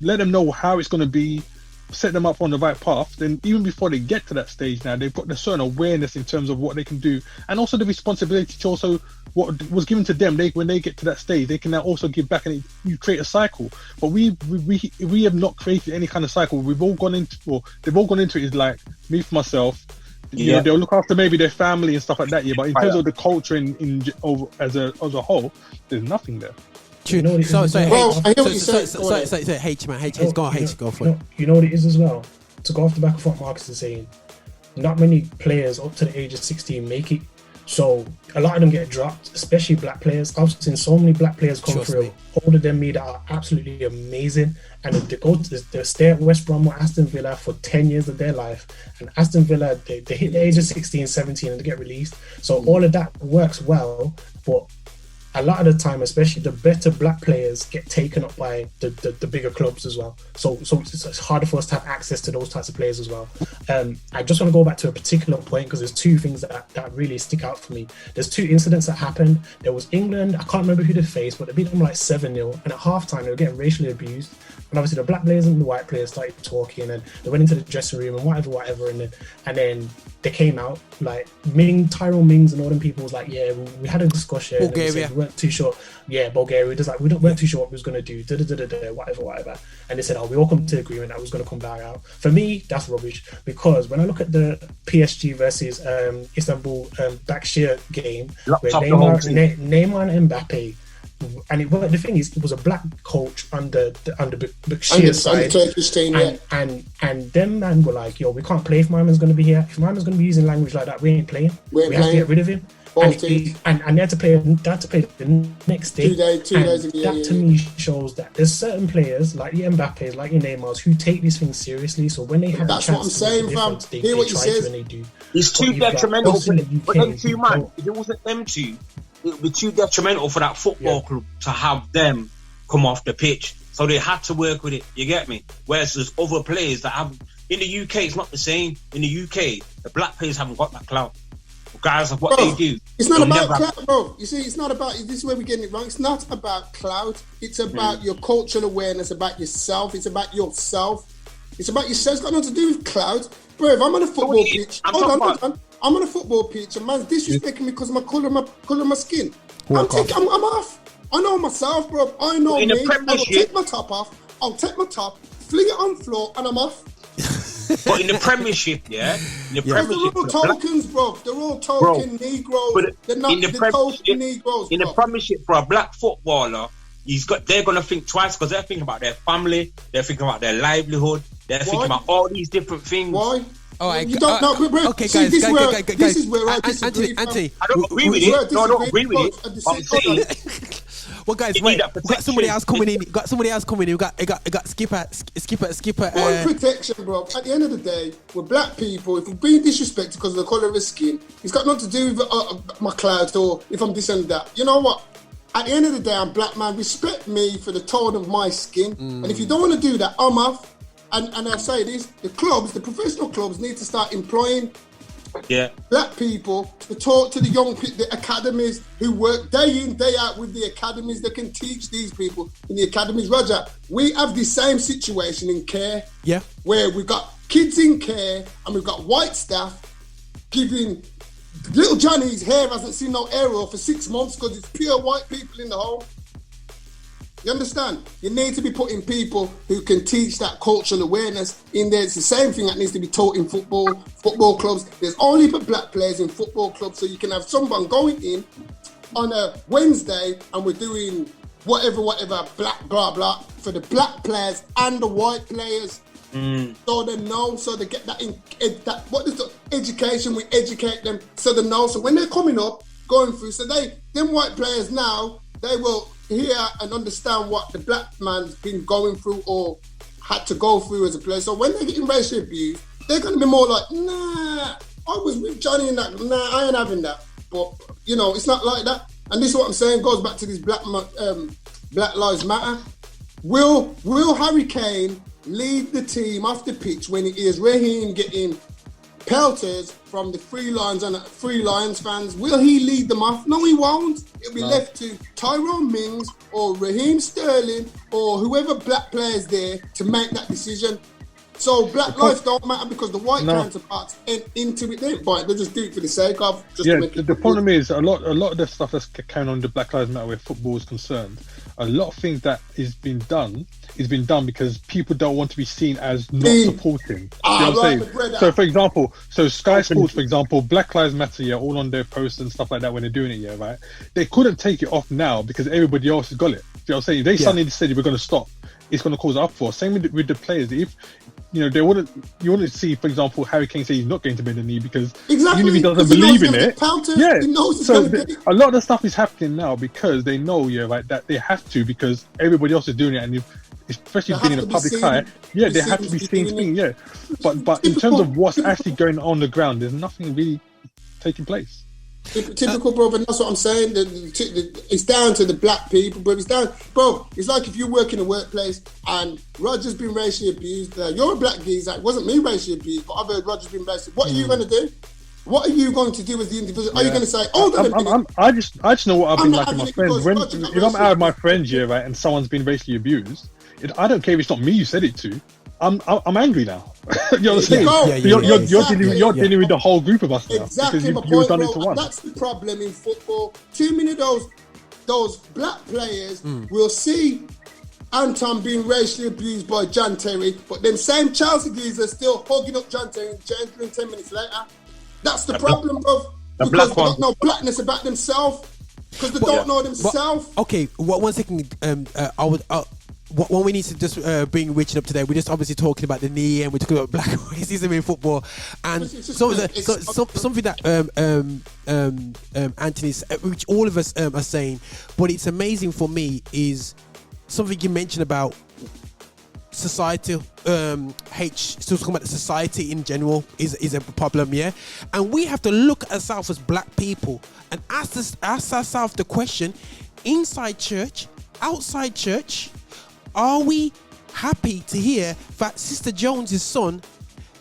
let them know how it's going to be, set them up on the right path. Then even before they get to that stage now, they've got a certain awareness in terms of what they can do, and also the responsibility to also what was given to them. When they get to that stage, they can now also give back, and you create a cycle. But we have not created any kind of cycle. They've all gone into it. Is like me for myself. Yeah, they'll look after maybe their family and stuff like that. Yeah, but in terms of the culture as a whole, there's nothing there. True. I hear what you say. H man, H, go on, H, go for it. You know what it is as well. To go off the back of what Marcus is saying, not many players up to the age of 16 make it. So a lot of them get dropped, especially black players. I've seen so many black players come through, older than me, that are absolutely amazing, and they stay at West Brom or Aston Villa for 10 years of their life, and Aston Villa, they hit the age of 16, 17 and they get released. So all of that works well, but a lot of the time, especially the better black players get taken up by the bigger clubs as well. So it's harder for us to have access to those types of players as well. I just want to go back to a particular point because there's two things that really stick out for me. There's two incidents that happened. There was England, I can't remember who they faced, but they beat them like 7-0, and at halftime they were getting racially abused. And obviously the black players and the white players started talking, and they went into the dressing room and whatever, and then they came out, like Tyrone Mings and all them people was like, yeah, we had a discussion. Bulgaria. We weren't too sure. Yeah, Bulgaria. Just like we weren't too sure what we was gonna do. Whatever. And they said, we all come to agreement that was gonna come back out. For me, that's rubbish, because when I look at the PSG versus Istanbul Başakşehir game, where Neymar and Mbappe. And the thing is, it was a black coach under Başakşehir's side, Turkish team, and them man were like, yo, we can't play if Myman's going to be here. If Myman's going to be using language like that, we ain't playing. We have to get rid of him. And they had to play the next day. 2 days. That to me shows that there's certain players like the Mbappes, like the Neymars, who take these things seriously. So when they have a chance, that's what I'm saying, fam. Hear what you said. When they do. It's too detrimental for them two, man. If it wasn't them two, it would be too detrimental for that football club to have them come off the pitch. So they had to work with it. You get me? Whereas there's other players that have. In the UK, it's not the same. In the UK, the black players haven't got that clout. Regardless of what they do. It's not about clout, bro. You see, it's not about. This is where we're getting it wrong. It's not about clout. It's about your cultural awareness, about yourself. It's about yourself. It's about yourself. It's got nothing to do with clout. Bro, if I'm on a football pitch, hold on. I'm on a football pitch and man's disrespecting me because of my colour of my skin. I'm off. I know myself, bro. I know me. I'll take my top off. I'll take my top, fling it on the floor, and I'm off. But in the Premiership, They're all tokens, bro. They're all token Negroes. They're not the token Negroes, in the Premiership, for a black footballer, they're going to think twice because they're thinking about their family, they're thinking about their livelihood, they're thinking about all these different things. Why? You don't know, bro. Okay, see, guys. This is where I disagree. Anthony, I don't agree with it. No, I don't agree with it. I'm saying. Well, guys, wait. We got somebody else coming in. We got skipper. One protection, bro. At the end of the day, we're black people. If we're being disrespected because of the colour of his skin, it's got nothing to do with my clout or if I'm this and that. You know what? At the end of the day, I'm black, man. Respect me for the tone of my skin. And if you don't want to do that, I'm off. And I say this, the professional clubs need to start employing black people to talk to the young people, the academies who work day in, day out with the academies that can teach these people in the academies. Roger, we have the same situation in care, where we've got kids in care and we've got white staff giving little Johnny's hair hasn't seen no error for 6 months because it's pure white people in the home. You understand? You need to be putting people who can teach that cultural awareness in there. It's the same thing that needs to be taught in football clubs. There's only for black players in football clubs, so you can have someone going in on a Wednesday and we're doing whatever, black, blah, blah, for the black players and the white players. So they know, so they get what is the education? We educate them so they know. So when they're coming up, going through, so them white players now, they will hear and understand what the black man's been going through or had to go through as a player. So when they're getting racial abuse, they're going to be more like, nah, I was with Johnny in that. Nah, I ain't having that. But, it's not like that. And this is what I'm saying, goes back to this Black Lives Matter. Will Harry Kane lead the team off the pitch when it is Raheem getting pelters from the Free Lions fans? Will he lead them off? No, he won't. It'll be left to Tyrone Mings or Raheem Sterling or whoever black players there to make that decision. So black lives don't matter because the white counterparts ain't into it. They just do it for the sake of. The problem is a lot of the stuff that's carrying on the Black Lives Matter where football is concerned. A lot of things that is being done because people don't want to be seen as not supporting. You know what I'm saying? So, for example, Sky Sports, for example, Black Lives Matter, all on their posts and stuff like that when they're doing it, right? They couldn't take it off now because everybody else has got it. You know what I'm saying? If they suddenly said we're going to stop, it's going to cause an uproar. Same with the players. If you wouldn't see, for example, Harry Kane say he's not going to bend the knee because even if he doesn't believe in it, a lot of the stuff is happening now because they know, that they have to because everybody else is doing it, and especially being in the public eye, they have to be seen, But in terms of what's actually going on the ground, there's nothing really taking place. Typical, bro, and that's what I'm saying. It's down to the black people, bro. It's like if you work in a workplace and Roger's been racially abused. You're a black geezer. It wasn't me racially abused, but I've heard Roger's been racially. What are you going to do? What are you going to do as the individual? Yeah. Are you going to say, I just know what I've been like with my friends. If I'm out with my friends here, right, and someone's been racially abused, I don't care if it's not me you said it to. I'm angry now. You know what I'm saying? You're dealing with the whole group of us now. Exactly my point, bro. That's the problem in football. Too many of those black players will see Anton being racially abused by John Terry, but them same Chelsea geezers still hugging up John Terry and changing 10 minutes later. That's the problem, bro. Because they got no blackness about themselves. Because they don't know themselves. Okay, one second. What we need to just bring Richard up today, we're just obviously talking about the knee and we're talking about black racism in football, and something that Anthony's, which all of us are saying, but it's amazing for me is something you mentioned about society. Still talking about the society in general is a problem, yeah, and we have to look at ourselves as black people and ask ourselves the question: inside church, outside church. Are we happy to hear that Sister Jones's son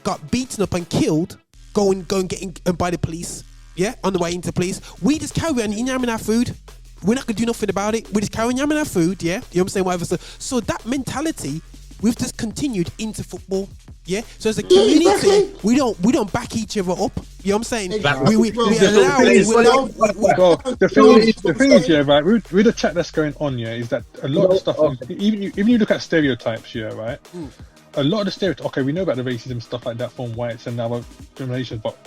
got beaten up and killed, getting by the police? Yeah, on the way into police. We just carry on yamming our food. We're not gonna do nothing about it. We just carry on yamming our food. Yeah, you know what I'm saying? Whatever. So that mentality, we've just continued into football. Yeah. So as a community, we don't back each other up. You know what I'm saying? Exactly. We allow. The thing is, yeah, right. With the chat that's going on, yeah, is that a lot of stuff. Even you look at stereotypes, yeah, right. A lot of the stereotypes. Okay, we know about the racism stuff like that from whites and other generations, but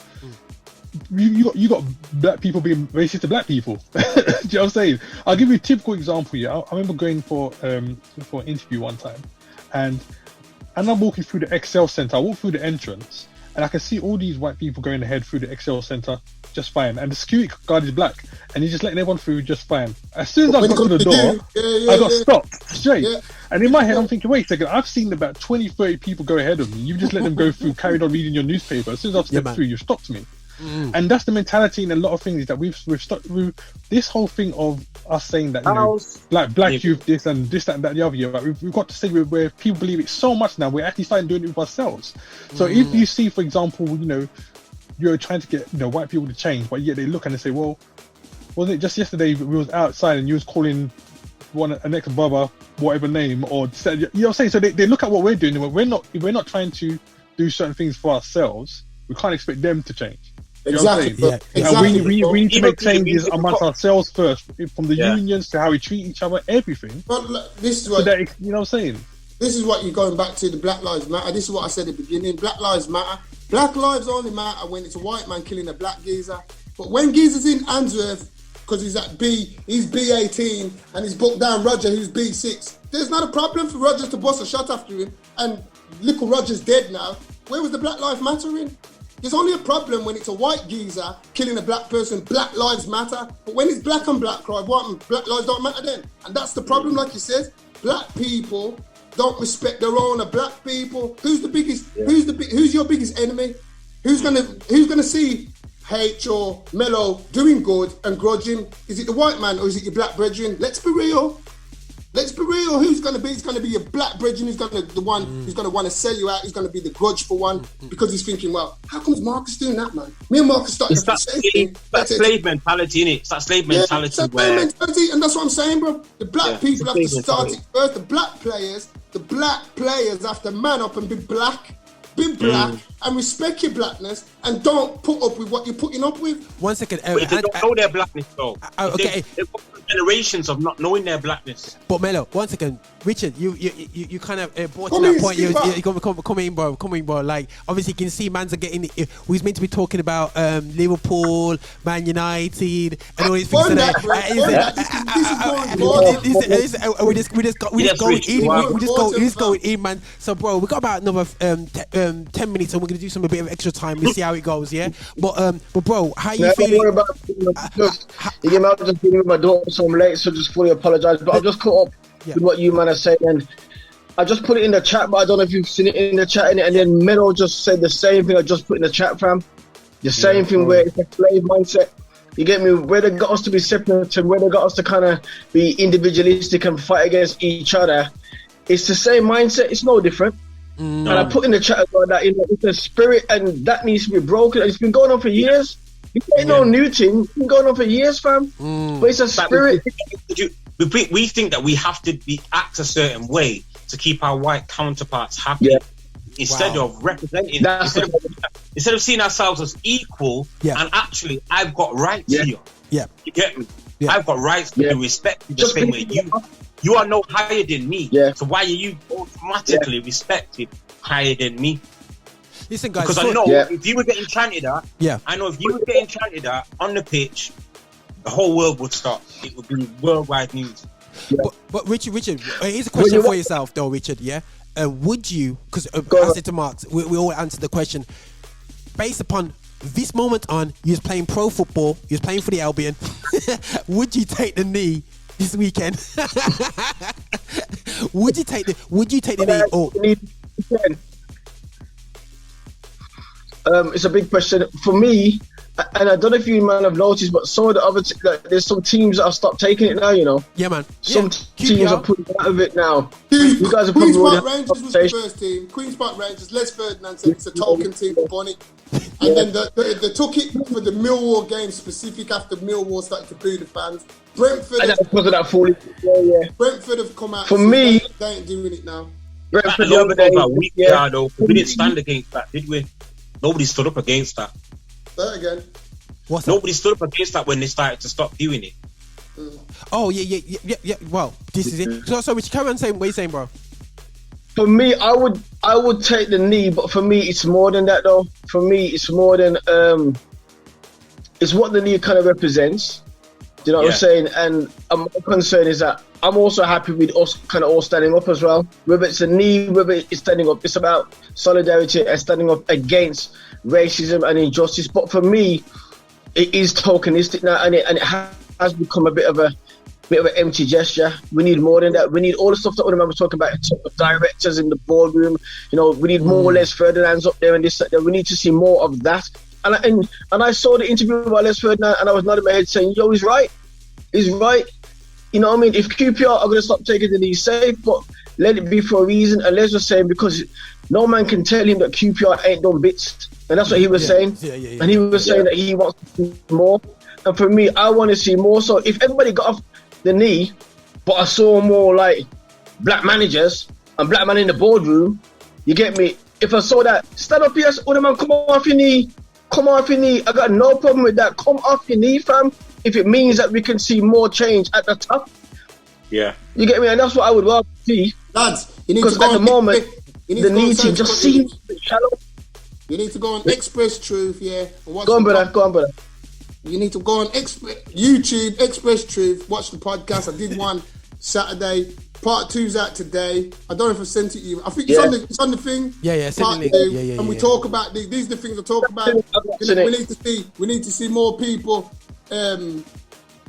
you got black people being racist to black people. Do you know what I'm saying? I'll give you a typical example. Yeah, I remember going for an interview one time, and I'm walking through the Excel Center. I walk through the entrance, and I can see all these white people going ahead through the Excel Center just fine. And the security guard is black, and he's just letting everyone through just fine. As soon as I got to the door, I got stopped straight. Yeah. And in my head, I'm thinking, wait a second, I've seen about 20, 30 people go ahead of me. You just let them go through, carried on reading your newspaper. As soon as I've stepped through, you stopped me. And that's the mentality in a lot of things that we've stuck through. This whole thing of us saying that, you know, black youth this and this, that, and that, the other year, right? We've got to say where people believe it so much now, we're actually starting doing it with ourselves. So if you see, for example, you know, you're trying to get, you know, white people to change, but yet they look and they say, well, wasn't it just yesterday we was outside and you was calling an ex-brother whatever name, or you know what I'm saying? So they look at what we're doing, and if we're not trying to do certain things for ourselves, we can't expect them to change. Exactly. Yeah. And we need to make changes amongst ourselves first, from the unions to how we treat each other, everything. But this is what you know what I'm saying. This is what you're going back to, the Black Lives Matter. This is what I said at the beginning. Black Lives Matter. Black lives only matter when it's a white man killing a black geezer. But when geezer's in Answorth, because he's B18 and he's booked down Roger, who's B6, there's not a problem for Roger to bust a shot after him, and little Roger's dead now. Where was the Black Lives Matter in? There's only a problem when it's a white geezer killing a black person. Black lives matter. But when it's black and black crime, black lives don't matter then. And that's the problem, like you said. Black people don't respect their own black people. Who's the biggest? Yeah. Who's your biggest enemy? Who's gonna see Haych or Mello doing good and grudge him? Is it the white man or is it your black brethren? Let's be real. Who's going to be? It's going to be your black brethren who's going to want to sell you out. He's going to be the grudgeful one because he's thinking, well, how comes Marcus doing that, man? Me and Marcus started the same thing. That slave mentality, innit? It's that slave mentality. It's that slave mentality, and that's what I'm saying, bro. The black people have to start it first. The black players have to man up and be black. And respect your blackness and don't put up with what you're putting up with. 1 second. They don't know their blackness, though. Okay. They've got generations of not knowing their blackness. But Mello, 1 second. Richard, you kind of brought to that point. You come in, bro. Like, obviously, you can see man's are getting. We're meant to be talking about Liverpool, Man United, and all these things today. We just go in, man. So, bro, we got about another 10 minutes, and we're gonna do some a bit of extra time. We'll see how it goes, yeah. But bro, how you feeling? I was just dealing with my daughter, so I'm late. So just fully apologise. But I've just caught up with what you man are saying, and I just put it in the chat, but I don't know if you've seen it in the chat. And then Mello just said the same thing I just put in the chat, fam. The same thing where it's a slave mindset. You get me? Where they got us to be separate and where they got us to kind of be individualistic and fight against each other, it's the same mindset. It's no different. And I put in the chat as well that it's a spirit and that needs to be broken. It's been going on for years. It ain't no new thing. It's been going on for years, fam. But it's a spirit. We think that we have to act a certain way to keep our white counterparts happy. Instead of representing, instead of seeing ourselves as equal, and actually, I've got rights here. You get me? I've got rights to respect you the same way you are no higher than me. So why are you automatically respected higher than me? Listen, guys, because I know if you were getting chanted at, I know if you were getting chanted at on the pitch, the whole world would stop. It would be worldwide news. But Richard, here's a question for yourself, though, Richard. Would you? Because I said to Marx, we all answered the question based upon this moment on. You was playing pro football. You was playing for the Albion. Would you take the knee this weekend? Would you take the knee? Oh. It's a big question for me, and I don't know if you man have noticed, but some of the other there's some teams that have stopped taking it now. You know, some teams are putting out of it now. You guys are probably Queen's Park Rangers was the first team. Queen's Park Rangers, Les Ferdinand said it's a token team for Bonnet, and then they took it for the Millwall game specific after Millwall started to boo the fans. Brentford, because of that fooling. Brentford have come out. For me, they ain't doing it now. Brentford the other day, we didn't stand against that, did we? Nobody stood up against that. That again. Nobody stood up against that when they started to stop doing it. Oh yeah. Well, this is it. So Richard, carry on saying what you're saying, bro. For me, I would take the knee, but for me, it's more than that, though. For me, it's more than it's what the knee kind of represents. Do you know what I'm saying? And my concern is that I'm also happy with us kind of all standing up as well. Whether it's a knee, whether it's standing up, it's about solidarity and standing up against racism and injustice. But for me, it is tokenistic now, and it has become a bit of an empty gesture. We need more than that. We need all the stuff that I was talking about, directors in the boardroom. You know, we need more Les Ferdinands up there and this. We need to see more of that. And I saw the interview with Les Ferdinand, and I was nodding my head saying, "Yo, he's right. He's right." You know what I mean? If QPR are going to stop taking the knee, safe, but let it be for a reason. And Les was saying, because no man can tell him that QPR ain't done bits. And that's what he was saying. And he was saying that he wants to see more. And for me, I want to see more. So if everybody got off the knee, but I saw more like black managers and black man in the boardroom, you get me? If I saw that, stand up here, oh, man, come off your knee. Come off your knee. I got no problem with that. Come off your knee, fam. If it means that we can see more change at the top. Yeah. You get me? And that's what I would rather see. Lads, you need to go at the moment, the knee team just seems shallow. You need to go on Express Truth, and watch Go on, brother. You need to go on YouTube, Express Truth, watch the podcast. I did one Saturday. Part 2's out today. I don't know if I sent it to you. I think it's on the thing. Send the link. And we talk about these are the things I talk about. We need to see more people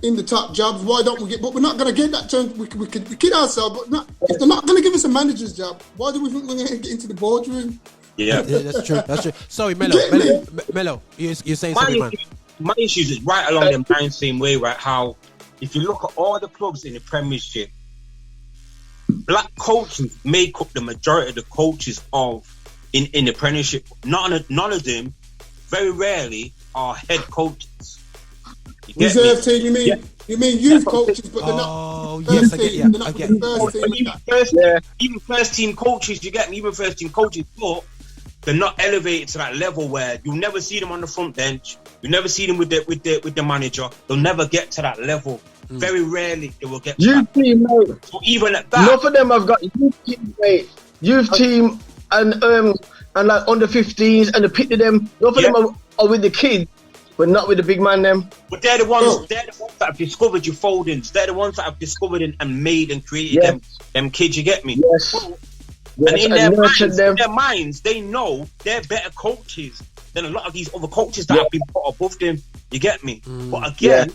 in the top jobs. Why don't we get? But we're not going to get that chance. We kid ourselves. But if they're not going to give us a manager's job, why do we think we're going to get into the boardroom? Yeah, that's true. Sorry, Mello, you're saying something, man. My issue is right along the same way, right? How if you look at all the clubs in the Premiership, black coaches make up the majority of the coaches in the Premiership. None of them, very rarely, are head coaches. Reserve team, you mean? You mean youth coaches, but they're not. Oh, yes, I get it. Even first team coaches, you get me? Even first team coaches, but they're not elevated to that level where you'll never see them on the front bench. You never see them with the manager. They'll never get to that level. Very rarely they will get to youth team, mate. So even at that, enough of them have got youth team, mate. Youth team and like under 15s and the pit of them. Enough of them are with the kids, but not with the big man them. But they're the ones. They're the ones that have discovered your foldings. They're the ones that have discovered and made and created them kids. You get me? Yes. And in their minds, they know they're better coaches than a lot of these other coaches that have been put above them. You get me? But again,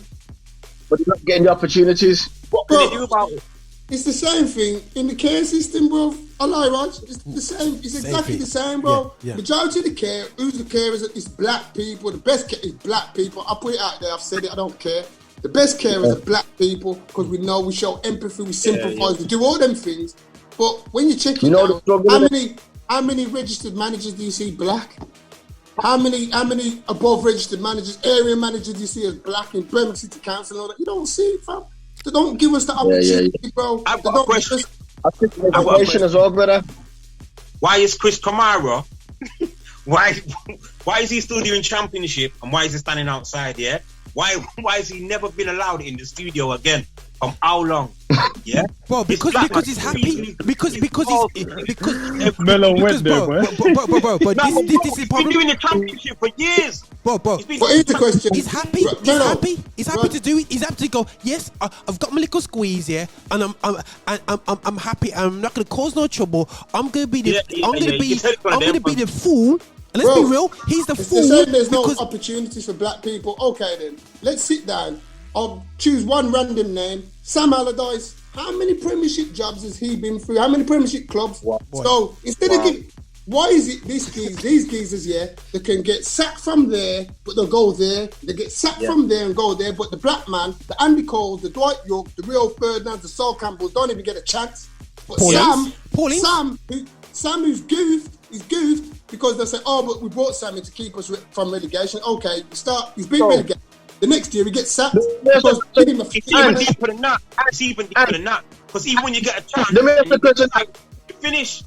but they're not getting the opportunities. What can they do about it? It's the same thing in the care system, bro. I lie, Raj. It's the same. It's exactly the same, bro. Yeah. Majority of the care, who's the carers? It's black people. The best care is black people. I put it out there. I've said it. I don't care. The best carers are black people because we know, we show empathy, we sympathise, we do all them things. But when you check it out, how many registered managers do you see black? How many above registered managers, area managers do you see as black in Birmingham City Council and all that? You don't see it, fam. They don't give us the opportunity, bro. I've got a question. I think the question as well, brother. Why is Chris Kamara? why is he still doing championship and why is he standing outside? Yeah. Why has he never been allowed in the studio again? From how long? Yeah. Well, because he's happy. Because Mello went there, bro. But this is he's been doing the championship for years. But here's the question. He's happy. He's happy to do it. He's happy to go. Yes, I've got my little squeeze here, and I'm happy. I'm not going to cause no trouble. I'm going to be the the fool. And let's be real. He's the fool. They're saying there's no opportunities for black people. Okay, then let's sit down. I'll choose one random name. Sam Allardyce. How many Premiership jobs has he been through? How many Premiership clubs? So instead of giving, why is it these geezers, they can get sacked from there, but they'll go there. They get sacked from there and go there, but the black man, the Andy Coles, the Dwight York, the Rio Ferdinand, the Sol Campbell don't even get a chance. But Sam, who's goofed, he's goofed because they say, oh, but we brought Sam in to keep us from relegation. Okay, he's been relegated. The next year he gets sacked. It's even deeper than that. Because even when you get a chance, you finish.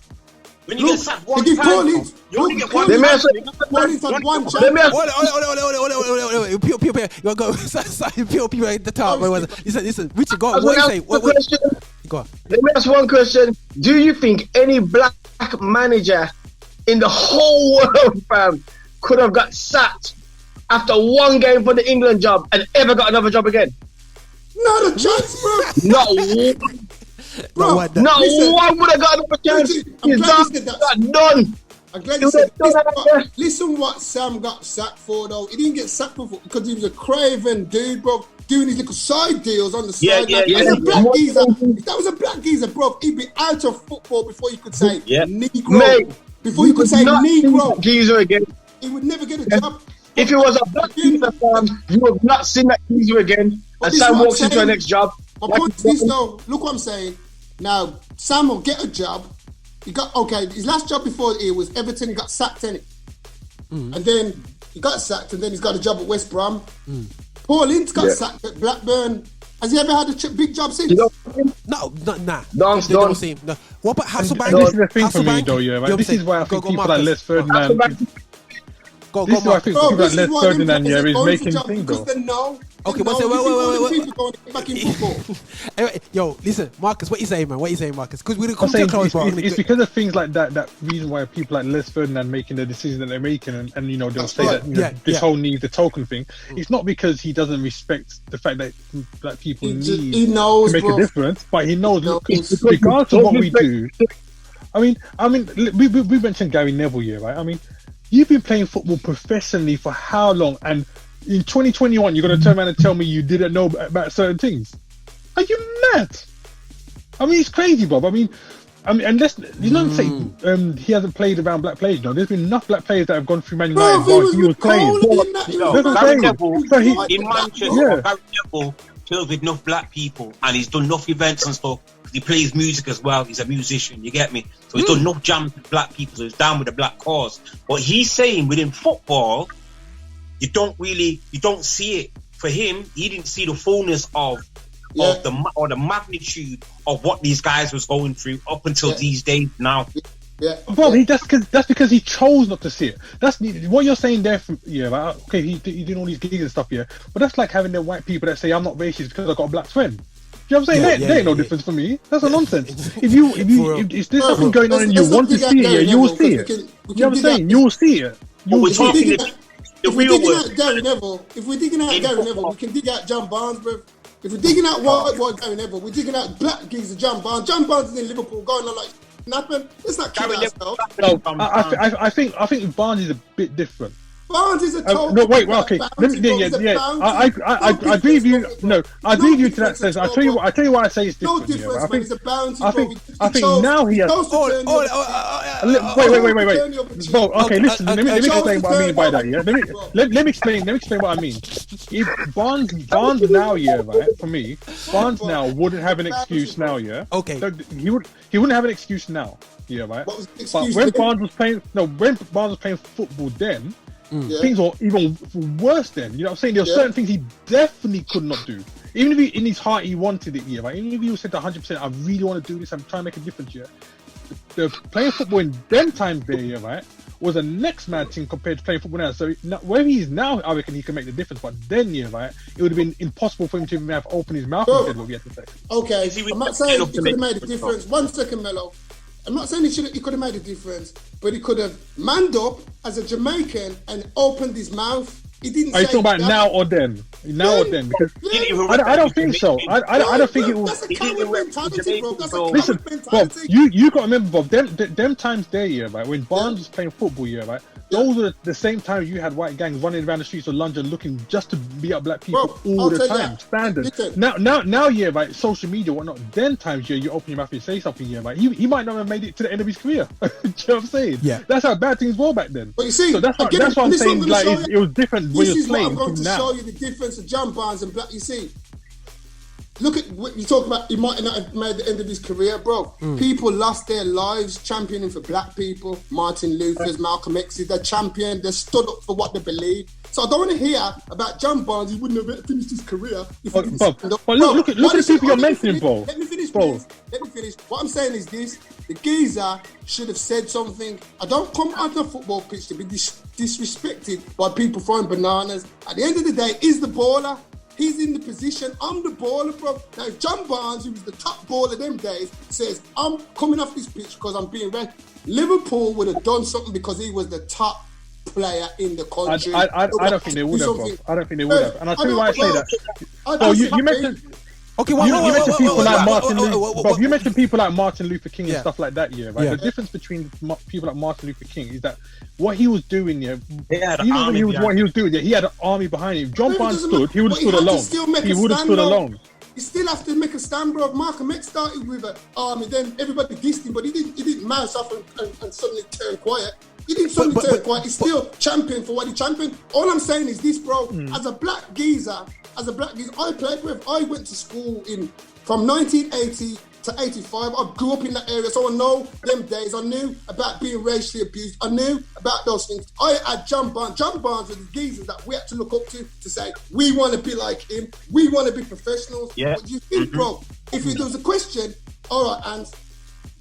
When you get sacked one time, you only get one chance. Let me ask one question. Do you think any black manager in the whole world, fam, could have got sacked after one game for the England job and ever got another job again? Not a chance, bro. Not one. Bro, one would have got another chance. He's done. I'm glad you said that. Listen what Sam got sacked for, though. He didn't get sacked for because he was a craven dude, bro, doing his little side deals on the side. If that was a black geezer, bro, he'd be out of football before you could say Negro. Mate, before you could say Negro. Geezer again. He would never get a job. If it was a black geezer, you have not seen that geezer again. And Sam walks into the next job. My point is this, though. Look what I'm saying. Now, Sam will get a job. He got, his last job before here was Everton. He got sacked in it. And then he got sacked, and then he's got a job at West Brom. Paul Ince got sacked at Blackburn. Has he ever had a big job since? No, nah. Don't. No. What about Hasselbank? This is the thing for me, though, yeah, man. This is why I think people like Les Ferdinand. This is why I think people like Les Ferdinand, yeah, is making things, though. Okay, wait. Back in football. Anyway, yo, listen, Marcus, what you saying, man? What you saying, Marcus? Because we're going to come to it's because of things like that reason why people like Les Ferdinand making the decisions that they're making, and you know, they'll say that this whole need the token thing. It's not because he doesn't respect the fact that black people need to make a difference, but he knows, regardless of what we do. I mean, we mentioned Gary Neville here, right? I mean, you've been playing football professionally for how long? And in 2021, you're going to turn around and tell me you didn't know about certain things? Are you mad? I mean, it's crazy, Bob. I mean, unless you don't say he hasn't played around black players. No, there's been enough black players that have gone through Man United while he was playing. Gary Neville in Manchester, Gary Neville plays with enough black people, and he's done enough events and stuff. He plays music as well. He's a musician. You get me? So he's done enough jams with black people. So he's down with the black cause. But he's saying within football, you don't see it. For him, he didn't see the fullness of the magnitude of what these guys was going through up until these days now. Well, that's because he chose not to see it. That's what you're saying there. Okay, he did all these gigs and stuff, but that's like having the white people that say I'm not racist because I got a black friend. You know what I'm saying? There ain't no difference for me. That's a nonsense. If there's something going on and you want to see it, you will see it. You know what I'm saying? You will see it. If we're digging out Gary Neville, we can dig out John Barnes, bro. If we're digging out white Gary Neville, we're digging out black geezer John Barnes. John Barnes is in Liverpool going on like nothing. Let's not kill ourselves. No, I think Barnes is a bit different. Barnes is a total. No, wait, well, okay. Let me, yeah. I agree with you. No, I agree with you to that sense. I tell you what I say is different. No difference, man. It's a bounty. I think now he has. Wait. Bro, okay, listen. Let me explain what I mean by that. Yeah, let me explain what I mean. If Barnes now, yeah, right. For me, Barnes now wouldn't have an excuse now, yeah. Okay. So he wouldn't have an excuse now, yeah, right. But when Barnes was playing football then. Things were even worse then. You know what I'm saying? There were certain things he definitely could not do. Even if he, in his heart, he wanted it, yeah, right? Even if he said 100%, I really want to do this, I'm trying to make a difference here. The playing football in them times there, yeah, right, was a next mad thing compared to playing football now. So where he is now, I reckon he can make the difference. But then, yeah, right, it would have been impossible for him to even have opened his mouth and said what we had to say. Okay, I'm not saying he could have made a difference. 1 second, Mello. I'm not saying he could have made a difference, but he could have manned up as a Jamaican and opened his mouth. He didn't. Are you talking about now or then? Now or then? Because I don't think so. I don't think it was. That's a coward mentality, bro. That's a coward Listen, mentality. Bob, you got to remember, Bob. Them times there, yeah, right. When Barnes was playing football, yeah, right. Those are the same time you had white gangs running around the streets of London looking just to beat up black people all the time. Standard. Now, yeah, right. Social media, whatnot. Then times, yeah, you open your mouth and say something, yeah, right. He might not have made it to the end of his career. Do you know what I'm saying? Yeah. That's how bad things were back then. But you see, so that's what I'm saying. Like it was different when you're playing. I'm going to show you the difference of John Barnes and black. You see. Look at what you talk about. He might not have made the end of his career, bro. People lost their lives championing for black people. Martin Luther's, Malcolm X's, they're championed. They stood up for what they believe. So I don't want to hear about John Barnes. He wouldn't have finished his career if he didn't stand up. But look at the people you're mentioning, bro. Let me finish, please. Let me finish. What I'm saying is this: the geezer should have said something. I don't come on the football pitch to be disrespected by people throwing bananas. At the end of the day, he's the baller. He's in the position. I'm the baller, bro. Now, if John Barnes, who was the top baller them days, says, I'm coming off this pitch because I'm being red, Liverpool would have done something because he was the top player in the country. I don't think they would have, bro. I don't think they would have. And I'll tell you why I say that. So you mentioned... Okay, you mentioned people like Martin Luther. You mentioned people like Martin Luther King and stuff like that, yeah, right? The difference between people like Martin Luther King is that what he was doing, yeah, even when he was what he was doing, yeah, he had an army behind him. John Barnes stood, he would have stood alone. He would have stood alone. You still have to make a stand, bro. Malcolm X started with an army, then everybody dissed him, but he didn't mouse off and suddenly turn quiet. He didn't suddenly turn quiet. He's still champion for what he championed. All I'm saying is this, bro. As a black geezer, I played with. I went to school from 1980 to 85. I grew up in that area, so I know them days. I knew about being racially abused. I knew about those things. I had John Barnes. John Barnes was the geezers that we had to look up to say, we want to be like him. We want to be professionals. Yeah. But you think, bro, if there was a question, all right, and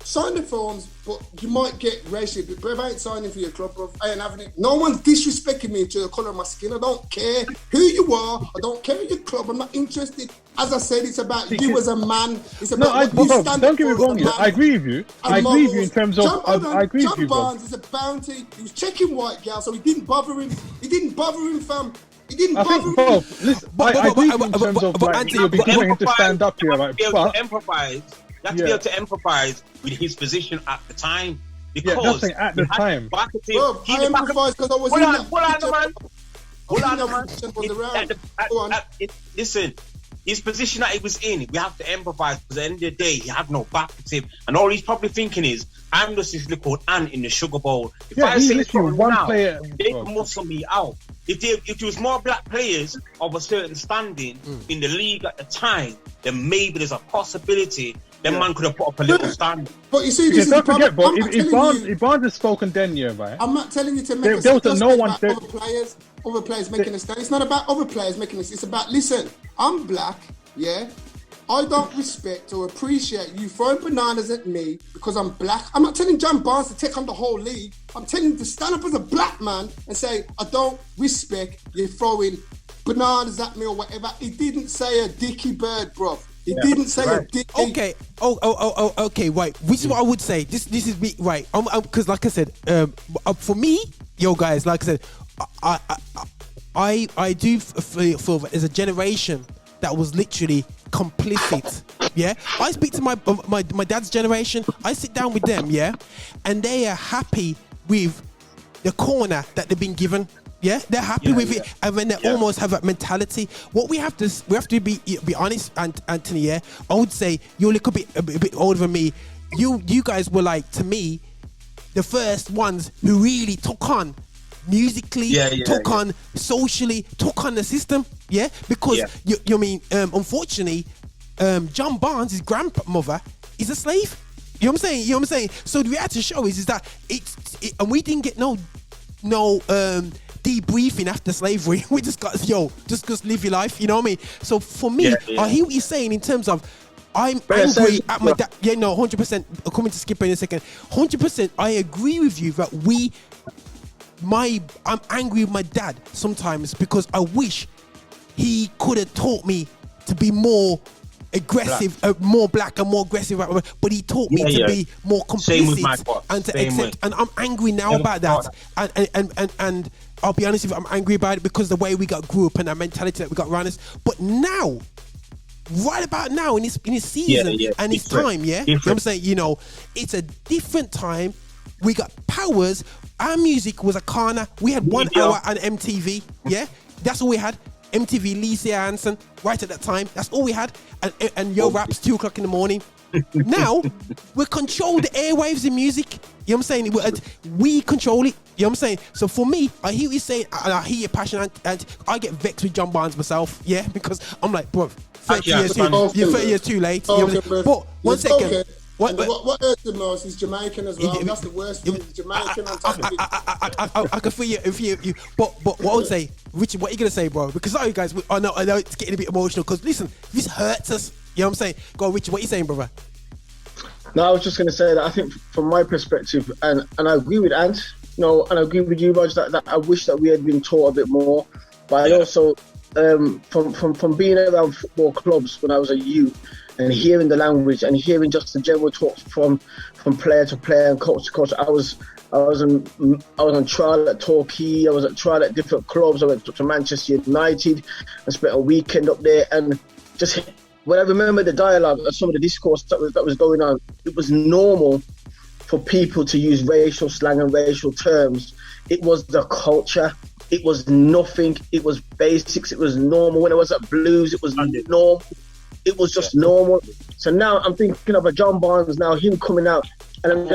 sign the forms, but you might get racially abused. But if I ain't signing for your club, bro, I ain't having it. No one's disrespecting me to the colour of my skin. I don't care who you are. I don't care your club. I'm not interested. As I said, it's about you as a man. It's about what you stand don't get me wrong. I agree with you. I agree with you in terms of. I agree with you, bro. John Barnes is a bounty. He was checking white girls, so he didn't bother him. Fam. He didn't bother him. Listen, I agree in terms of like you'll be giving him to stand up here, right? But you have to be able to empathise with his position at the time. Because nothing at the time. Bro, I empathise because I was in that. Hold on, man. Listen, his position that he was in, we have to empathise because at the end of the day, he had no back to him. And all he's probably thinking is, I'm just this little ant in the sugar bowl. If I say something now, they can muscle me out. If there was more black players of a certain standing in the league at the time, then maybe there's a possibility that man could have put up a little stand. But you see, this is don't forget, bro. If Barnes had spoken then, yeah, right. I'm not telling you to make there was no one other players making a stand. It's not about other players making this. It's about, listen, I'm black, yeah. I don't respect or appreciate you throwing bananas at me because I'm black. I'm not telling John Barnes to take on the whole league. I'm telling him to stand up as a black man and say, I don't respect you throwing bananas at me or whatever. He didn't say a dicky bird, bro. He didn't say a dicky. Okay. Okay. Right. Which is what I would say. This is me. Right. Because like I said, for me, yo guys, like I said, I do feel that there's a generation that was literally complicit. Yeah, I speak to my dad's generation. I sit down with them, yeah, and they are happy with the corner that they've been given. Yeah, they're happy with it, and when they almost have that mentality. What we have to be honest, Anthony. Yeah, I would say you're a bit older than me. You guys were like, to me, the first ones who really took on musically, took on socially, took on the system. Yeah, because you mean unfortunately, John Barnes, his grandmother, is a slave. You know what I'm saying? So the reality show is that and we didn't get no debriefing after slavery. We just got just live your life. You know what I mean? So for me, I hear what you're saying in terms of I'm angry at my dad. 100%. Coming to Skipper in a second. 100%. I agree with you that I'm angry with my dad sometimes because I wish he could have taught me to be more aggressive, more black and more aggressive, but he taught me to be more complicit and to accept. And I'm angry now about that. And I'll be honest with you, I'm angry about it because the way we grew up and our mentality that we got around us. But now, right about now in this season and this time, you know what I'm saying? You know, it's a different time. We got powers. Our music was a corner. We had 1 hour on MTV. Yeah, that's all we had. MTV, Lisa Hansen, right at that time. That's all we had. And Yo Rap's 2 o'clock in the morning. Now, we control the airwaves in music. You know what I'm saying? We control it. You know what I'm saying? So for me, I hear what you're saying, and I hear your passion, and I get vexed with John Barnes myself, because I'm like, bro, 30 years too late. You know what I'm saying? But one second. What hurts the most is Jamaican as well. That's the worst thing. Jamaican on top of it. I can feel you. But what I would say, Richard, what are you gonna say, bro? Because sorry guys, I know it's getting a bit emotional. Because listen, this hurts us. You know what I'm saying? Go on, Richard. What are you saying, brother? No, I was just gonna say that I think from my perspective, and I agree with Ant, and I agree with you, Raj, that I wish that we had been taught a bit more. But I also, from being around football clubs when I was a youth, and hearing the language and hearing just the general talks from player to player and coach to coach. I was on trial at Torquay. I was at trial at different clubs. I went to Manchester United and spent a weekend up there. And just when I remember the dialogue and some of the discourse that was going on, it was normal for people to use racial slang and racial terms. It was the culture. It was nothing. It was basics. It was normal. When I was at Blues, it was normal. It was just normal. So now I'm thinking of a John Barnes now, him coming out, and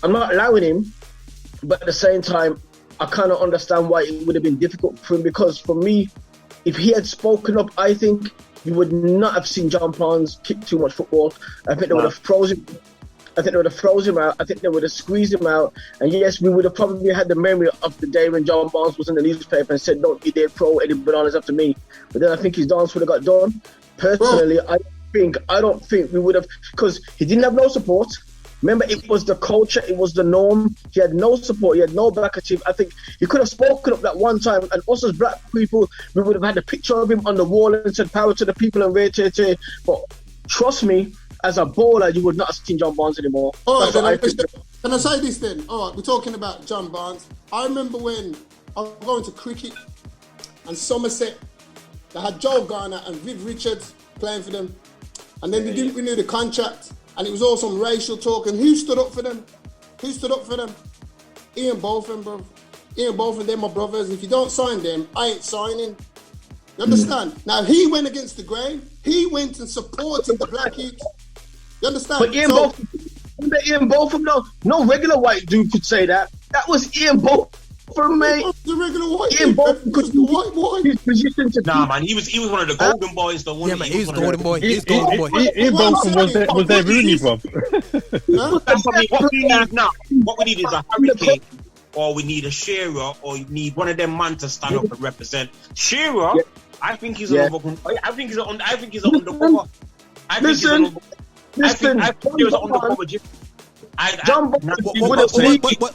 I'm not allowing him, but at the same time, I kind of understand why it would have been difficult for him, because for me, if he had spoken up, I think you would not have seen John Barnes kick too much football. I think they would have frozen. I think they would have frozen him out. I think they would have squeezed him out. And yes, we would have probably had the memory of the day when John Barnes was in the newspaper and said, "Don't be there, pro Eddie Bananas after me." But then I think his dance would have got done. Personally, I don't think we would have, because he didn't have no support. Remember, it was the culture, it was the norm. He had no support, he had no backative. I think he could have spoken up that one time, and us as black people, we would have had a picture of him on the wall and said power to the people and rate. But trust me, as a bowler, you would not have seen John Barnes anymore. All right, can I say this then? All right, we're talking about John Barnes. I remember when I was going to cricket and Somerset, they had Joe Garner and Viv Richards playing for them. And then they didn't renew the contract. And it was all some racial talk. And who stood up for them? Ian Botham, bro. Ian Botham, they're my brothers. If you don't sign them, I ain't signing. You understand? Now, he went against the grain. He went and supported the black youth. You understand? But Ian Botham, no regular white dude could say that. That was Ian Botham. For me, the regular white Ian Botham could the white boy. His position to man, he was one of the golden boys. The one, yeah, man, he was golden boy. He's golden boy. Ian Botham was there Rooney, bro. What we need is a Hurricane, or we need a Shearer, or you need one of them man to stand up and represent. Shearer, I think he's an undercover. I think he's an undercover. I think he's an undercover.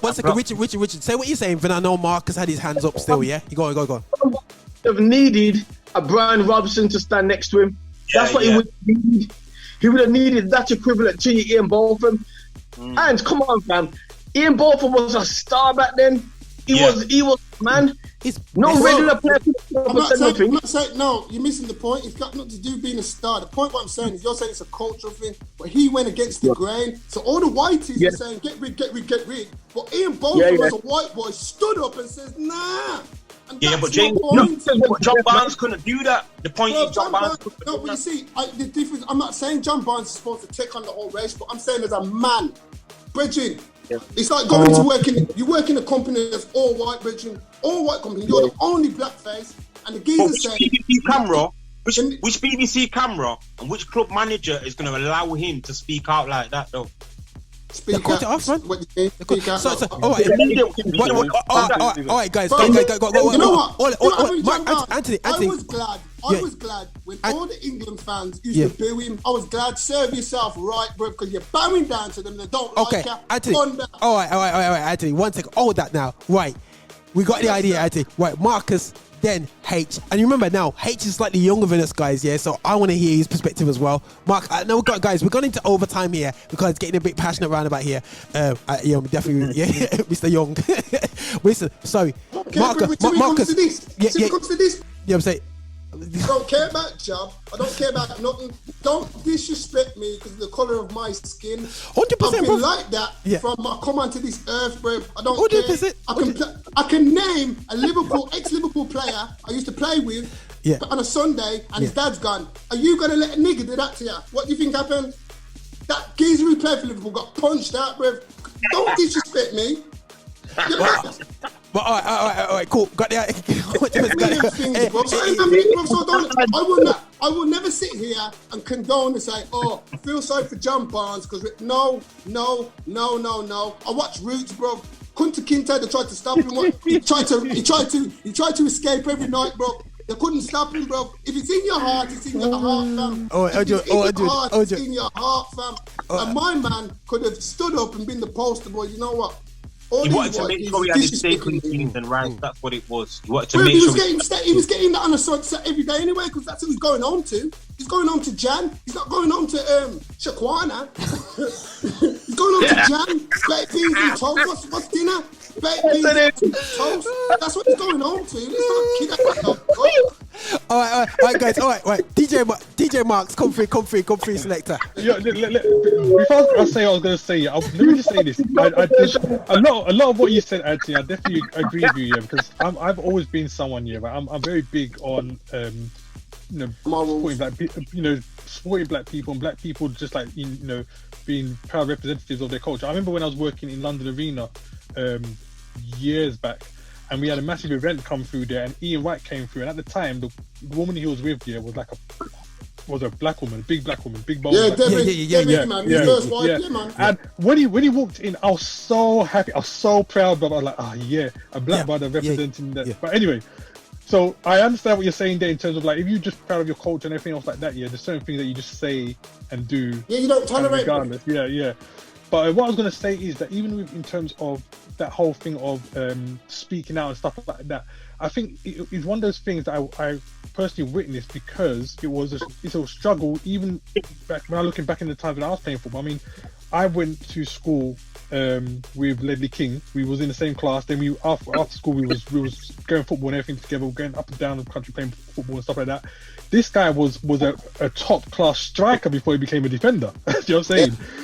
One second, Richard, say what you're saying. Then I know Marcus had his hands up still. Yeah, you go. Have needed a Brian Robson to stand next to him. That's what he would need. He would have needed that equivalent to Ian Botham. And come on, fam, Ian Botham was a star back then. He was man. No regular player. I'm not saying no. You're missing the point. It's got nothing to do with being a star. The point what I'm saying is you're saying it's a cultural thing, but he went against the grain. So all the whiteys are saying get rid. But Ian Botham as a white boy stood up and says, "Nah, And Yeah, that's but James, my point. but John Barnes couldn't do that. The point Well, is John Barnes couldn't no, do but you that. see, the difference. I'm not saying John Barnes is supposed to take on the whole race, but I'm saying as a man, Bridging. Yeah. It's like going to work in. You work in a company that's all white, Bridging, all white company. You're the only black face, and the geezer saying, Which BBC camera and which club manager is going to allow him to speak out like that, though? Speak cut it off, man. What do you mean? Speak out. All right, guys. Go. You know what? Anthony. I was glad when all the England fans used to boo him. I was glad. Serve yourself right, bro, because you're bowing down to them. They don't like you. Anthony. All right, Anthony. 1 second. Hold that now. Right. We got the idea, Anthony. Right, Marcus, then H. And you remember now, H is slightly younger than us guys, yeah? So I want to hear his perspective as well. Mark, we've gone into overtime here because it's getting a bit passionate around about here. Definitely, Mr. Young. Listen, sorry. Okay, Marcus. Comes to this. Yeah. You I'm saying. I don't care about job. I don't care about nothing. Don't disrespect me because of the colour of my skin. 100%, I've bro. been like that from I come onto this earth, bro. I don't 100%. care. I can name a ex-Liverpool player I used to play with on a Sunday, and his dad's gone. Are you gonna let a nigga do that to you? What do you think happened? That geezer who played for Liverpool got punched out, bro. Don't disrespect me. But all right, cool. Got the I will never sit here and condone and say, "Oh, I feel sorry for John Barnes," because no. I watch Roots, bro. Kunta Kinte, they tried to stop him. He tried to escape every night, bro. They couldn't stop him, bro. If it's in your heart, it's in your heart, fam. It's in your heart, fam. And my man could have stood up and been the poster boy. You know what? He wanted to make sure he had his stake in teams and rights. That's what it was. He wanted to make sure he was getting that on a set every day anyway, because that's who he's going on to. He's going on to Jan. He's not going on to Shaquana. He's going on to Jan. Baked beans and toast. What's dinner? Baked beans and toast. That's what he's going on to. Let's not kid that. All right, guys. All right. DJ Marx, come free, selector. Yeah, before I say what I was going to say, let me just say this. A lot of what you said, Anthony, I definitely agree with you, because I've always been someone, I'm very big on, supporting black people and black people just like, being proud representatives of their culture. I remember when I was working in London Arena years back, and we had a massive event come through there, and Ian White came through, and at the time the woman he was with was a black woman, big black woman, big bold. Man. And when he walked in, I was so happy, I was so proud, but I was like, a black brother representing that. But anyway, so I understand what you're saying there in terms of like, if you're just proud of your culture and everything else like that, there's certain things that you just say and do. Yeah, you don't tolerate regardless. But what I was going to say is that even in terms of that whole thing of speaking out and stuff like that, I think it's one of those things that I personally witnessed, because it's a struggle even back when I'm looking back in the times when I was playing football. I mean, I went to school with Ledley King. We was in the same class. Then after school we was going football and everything together, going up and down the country playing football and stuff like that. This guy was a top class striker before he became a defender. You know what I'm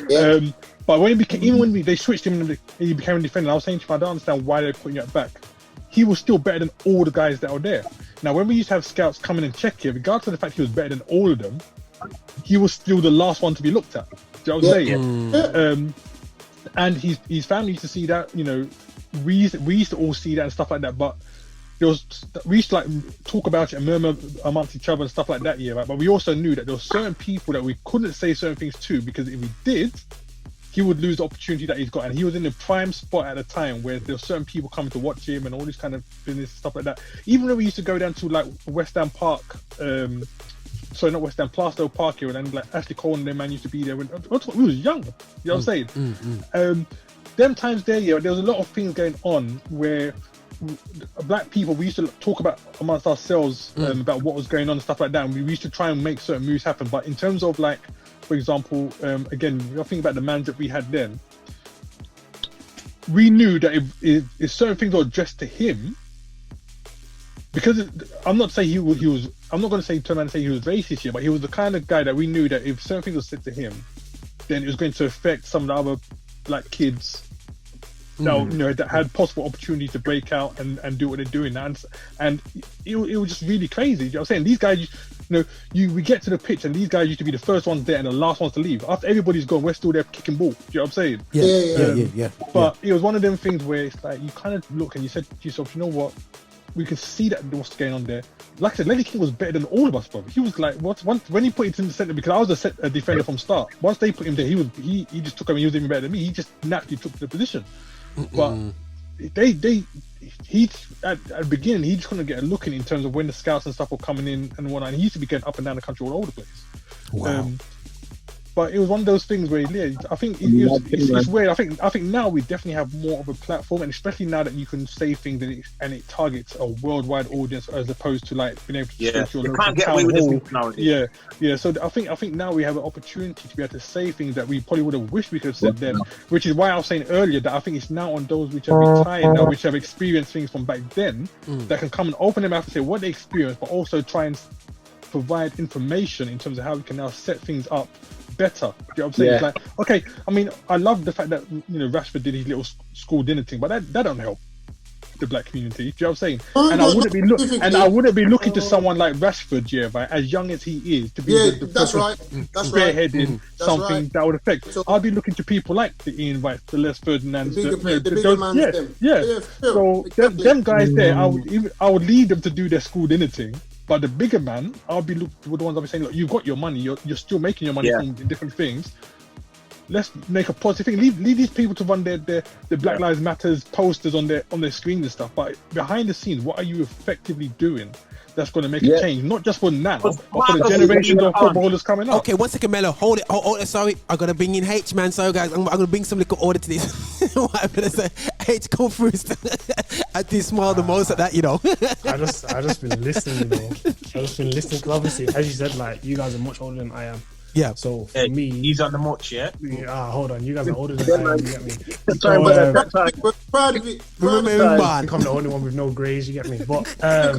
saying? But when they switched him and he became a defender, I was saying to him, I don't understand why they're putting you at back. He was still better than all the guys that are there. Now, when we used to have scouts come in and check here, regardless of the fact he was better than all of them, he was still the last one to be looked at. Do you know what I'm saying? And his family used to see that, we used to all see that and stuff like that, but we used to like talk about it and murmur amongst each other and stuff like that, right? But we also knew that there were certain people that we couldn't say certain things to, because if we did, he would lose the opportunity that he's got. And he was in the prime spot at the time where there were certain people coming to watch him and all this kind of business stuff like that. Even when we used to go down to like West Ham Park, not West Ham, Plaistow Park here, and like Ashley Cole and their man used to be there when we was young. You know what I'm saying? Them times there, there was a lot of things going on where black people, we used to talk about amongst ourselves about what was going on and stuff like that, and we used to try and make certain moves happen. But in terms of like, for example, again, I think about the manager we had then, we knew that if certain things were addressed to him, because I'm not saying I'm not going to say turn around and say he was racist here, but he was the kind of guy that we knew that if certain things were said to him, then it was going to affect some of the other black kids that had possible opportunity to break out and do what they're doing now. And it was just really crazy. You know what I'm saying? These guys, we get to the pitch and these guys used to be the first ones there and the last ones to leave. After everybody's gone, we're still there kicking ball. You know what I'm saying? Yeah. But it was one of them things where it's like you kind of look and you said to yourself, you know what? We can see that what's going on there. Like I said, Lenny King was better than all of us, brother. He was like, when he put it in the centre, because I was a defender from start. Once they put him there, he just took him. He was even better than me. He just naturally took the position. But he at the beginning, he just couldn't get a look in terms of when the scouts and stuff were coming in and whatnot. And he used to be getting up and down the country all over the place. Wow. But it was one of those things where, I think it's weird. I think now we definitely have more of a platform, and especially now that you can say things and it targets a worldwide audience as opposed to like being able to you can't get away with this nowadays. Yeah. So I think now we have an opportunity to be able to say things that we probably would have wished we could have said then, which is why I was saying earlier that I think it's now on those which have retired now, which have experienced things from back then, that can come and open their mouth and say what they experienced, but also try and provide information in terms of how we can now set things up better. You know what I'm saying? Yeah. It's like, okay, I mean, I love the fact that Rashford did his little school dinner thing, but that don't help the black community. Do you know what I'm saying? And I wouldn't be looking to someone like Rashford, right, as young as he is, to be the that's right. spearheading something that would affect. So, I'll be looking to people like the Ian Wrights, the Les Ferdinands, the bigger man. So them guys there, I would lead them to do their school dinner thing. But the bigger man, I'll be the ones I'll be saying, look, you've got your money, you're still making your money from different things. Let's make a positive thing. Leave these people to run their Black Lives Matters posters on their screens and stuff. But behind the scenes, what are you effectively doing that's going to make a change? Not just for now, but for the generations of footballers coming up. Okay, 1 second, Mello. Hold it. Sorry, I gotta bring in Haych, man. Sorry, guys, I'm gonna bring some little order to this. What I'm gonna say, Haych, come first. I do smile the most at that, I just been listening, because obviously, as you said, like you guys are much older than I am. Yeah. So for me, he's on the much, yeah. Hold on, you guys are older than I am. You get me? Sorry, but we're proud of it. Man. I'm the only one with no greys. You get me? But as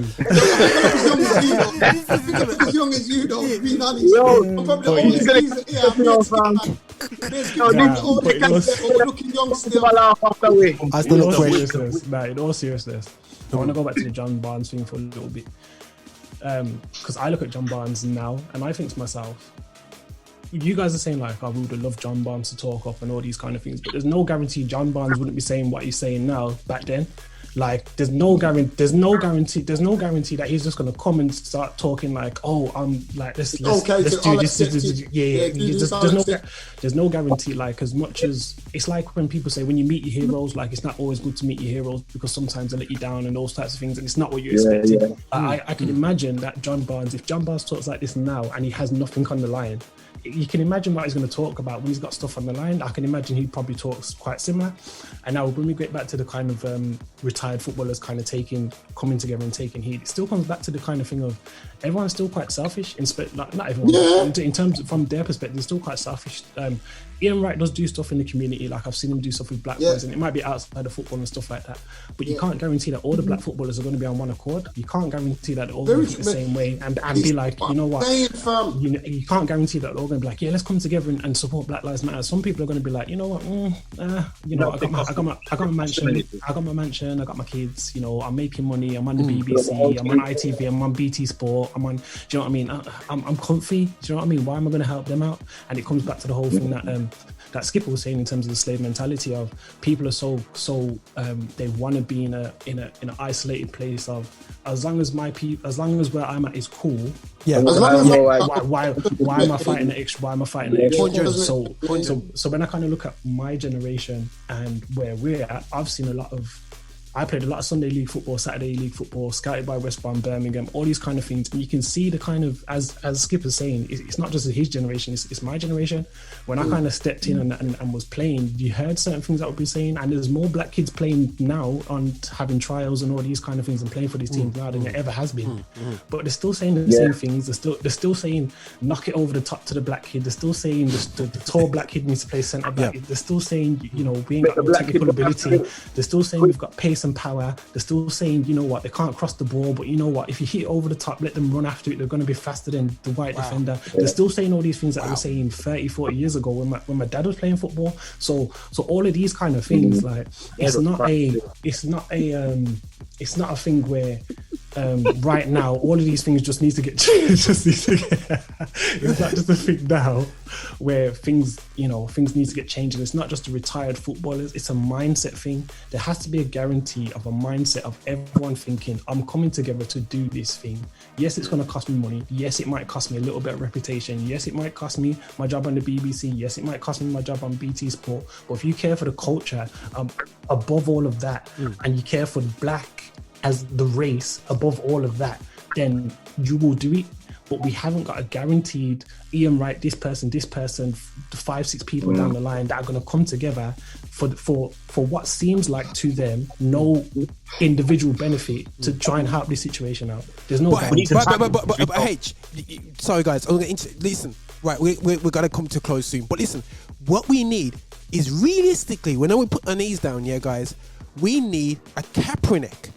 young as you, though. Being honest, I'm probably the oldest geezer here. Looking young still. In all seriousness, I want to go back to the John Barnes thing for a little bit, because I look at John Barnes now and I think to myself, you guys are saying like, we would have loved John Barnes to talk up and all these kind of things, but there's no guarantee John Barnes wouldn't be saying what he's saying now back then. Like, there's no guarantee that he's just gonna come and start talking like, let's do this. There's no guarantee. Like, as much as it's like when people say when you meet your heroes, like it's not always good to meet your heroes because sometimes they let you down and those types of things, and it's not what you expected. I can imagine that if John Barnes talks like this now and he has nothing on the line, you can imagine what he's going to talk about when he's got stuff on the line. I can imagine he probably talks quite similar. And now when we get back to the kind of retired footballers kind of coming together and taking heat, it still comes back to the kind of thing of everyone's still quite selfish. Not everyone, in terms of, from their perspective, they're still quite selfish. Ian Wright does do stuff in the community. Like I've seen him do stuff with black boys, and it might be outside of football and stuff like that. But you can't guarantee that all the black footballers are going to be on one accord. You can't guarantee that they're all going to think the same way and be like, you know what? You can't guarantee that they're all going to be like, yeah, let's come together and support Black Lives Matter. Some people are going to be like, you know what? I got my mansion. I got my kids. I'm making money. I'm on the BBC. I'm on ITV. I'm on BT Sport. I'm on. Do you know what I mean? I'm comfy. Do you know what I mean? Why am I going to help them out? And it comes back to the whole thing that Skipper was saying in terms of the slave mentality of people are so they want to be in an isolated place of as long as where I'm at is cool. Yeah. Why am I fighting the extra? Why am I fighting the extra? So when I kind of look at my generation and where we're at, I played a lot of Sunday League football, Saturday League football, scouted by West Brom, Birmingham, all these kind of things. And you can see the kind of, as Skipper's saying, it's not just his generation, it's my generation. When I kind of stepped in and was playing, you heard certain things that would be saying, and there's more black kids playing now on having trials and all these kind of things and playing for these teams now than there ever has been. But they're still saying the same things. They're still saying knock it over the top to the black kid. They're still saying the tall black kid needs to play centre back. They're still saying, we ain't got no technical ability. They're still saying we've got pace some power. They're still saying, you know what, they can't cross the ball, but you know what, if you hit it over the top, let them run after it, they're going to be faster than the white defender. They're still saying all these things that I was saying 30, 40 years ago when my dad was playing football. So all of these kind of things, like it's not a thing where right now all of these things just need to get changed. It's not just a thing now where things need to get changed. And it's not just the retired footballers, it's a mindset thing. There has to be a guarantee of a mindset of everyone thinking, I'm coming together to do this thing. Yes, it's going to cost me money. Yes, it might cost me a little bit of reputation. Yes, it might cost me my job on the BBC. Yes, it might cost me my job on BT Sport. But if you care for the culture above all of that, and you care for black as the race above all of that, then you will do it. But we haven't got a guaranteed Ian Wright, this person, the 5-6 people down the line that are going to come together for what seems like to them no individual benefit to try and help this situation out. There's no guarantee. But H, sorry guys, listen. Right, we're gonna come to a close soon. But listen, what we need is realistically, when we put our knees down, yeah, guys, we need a Kaepernick.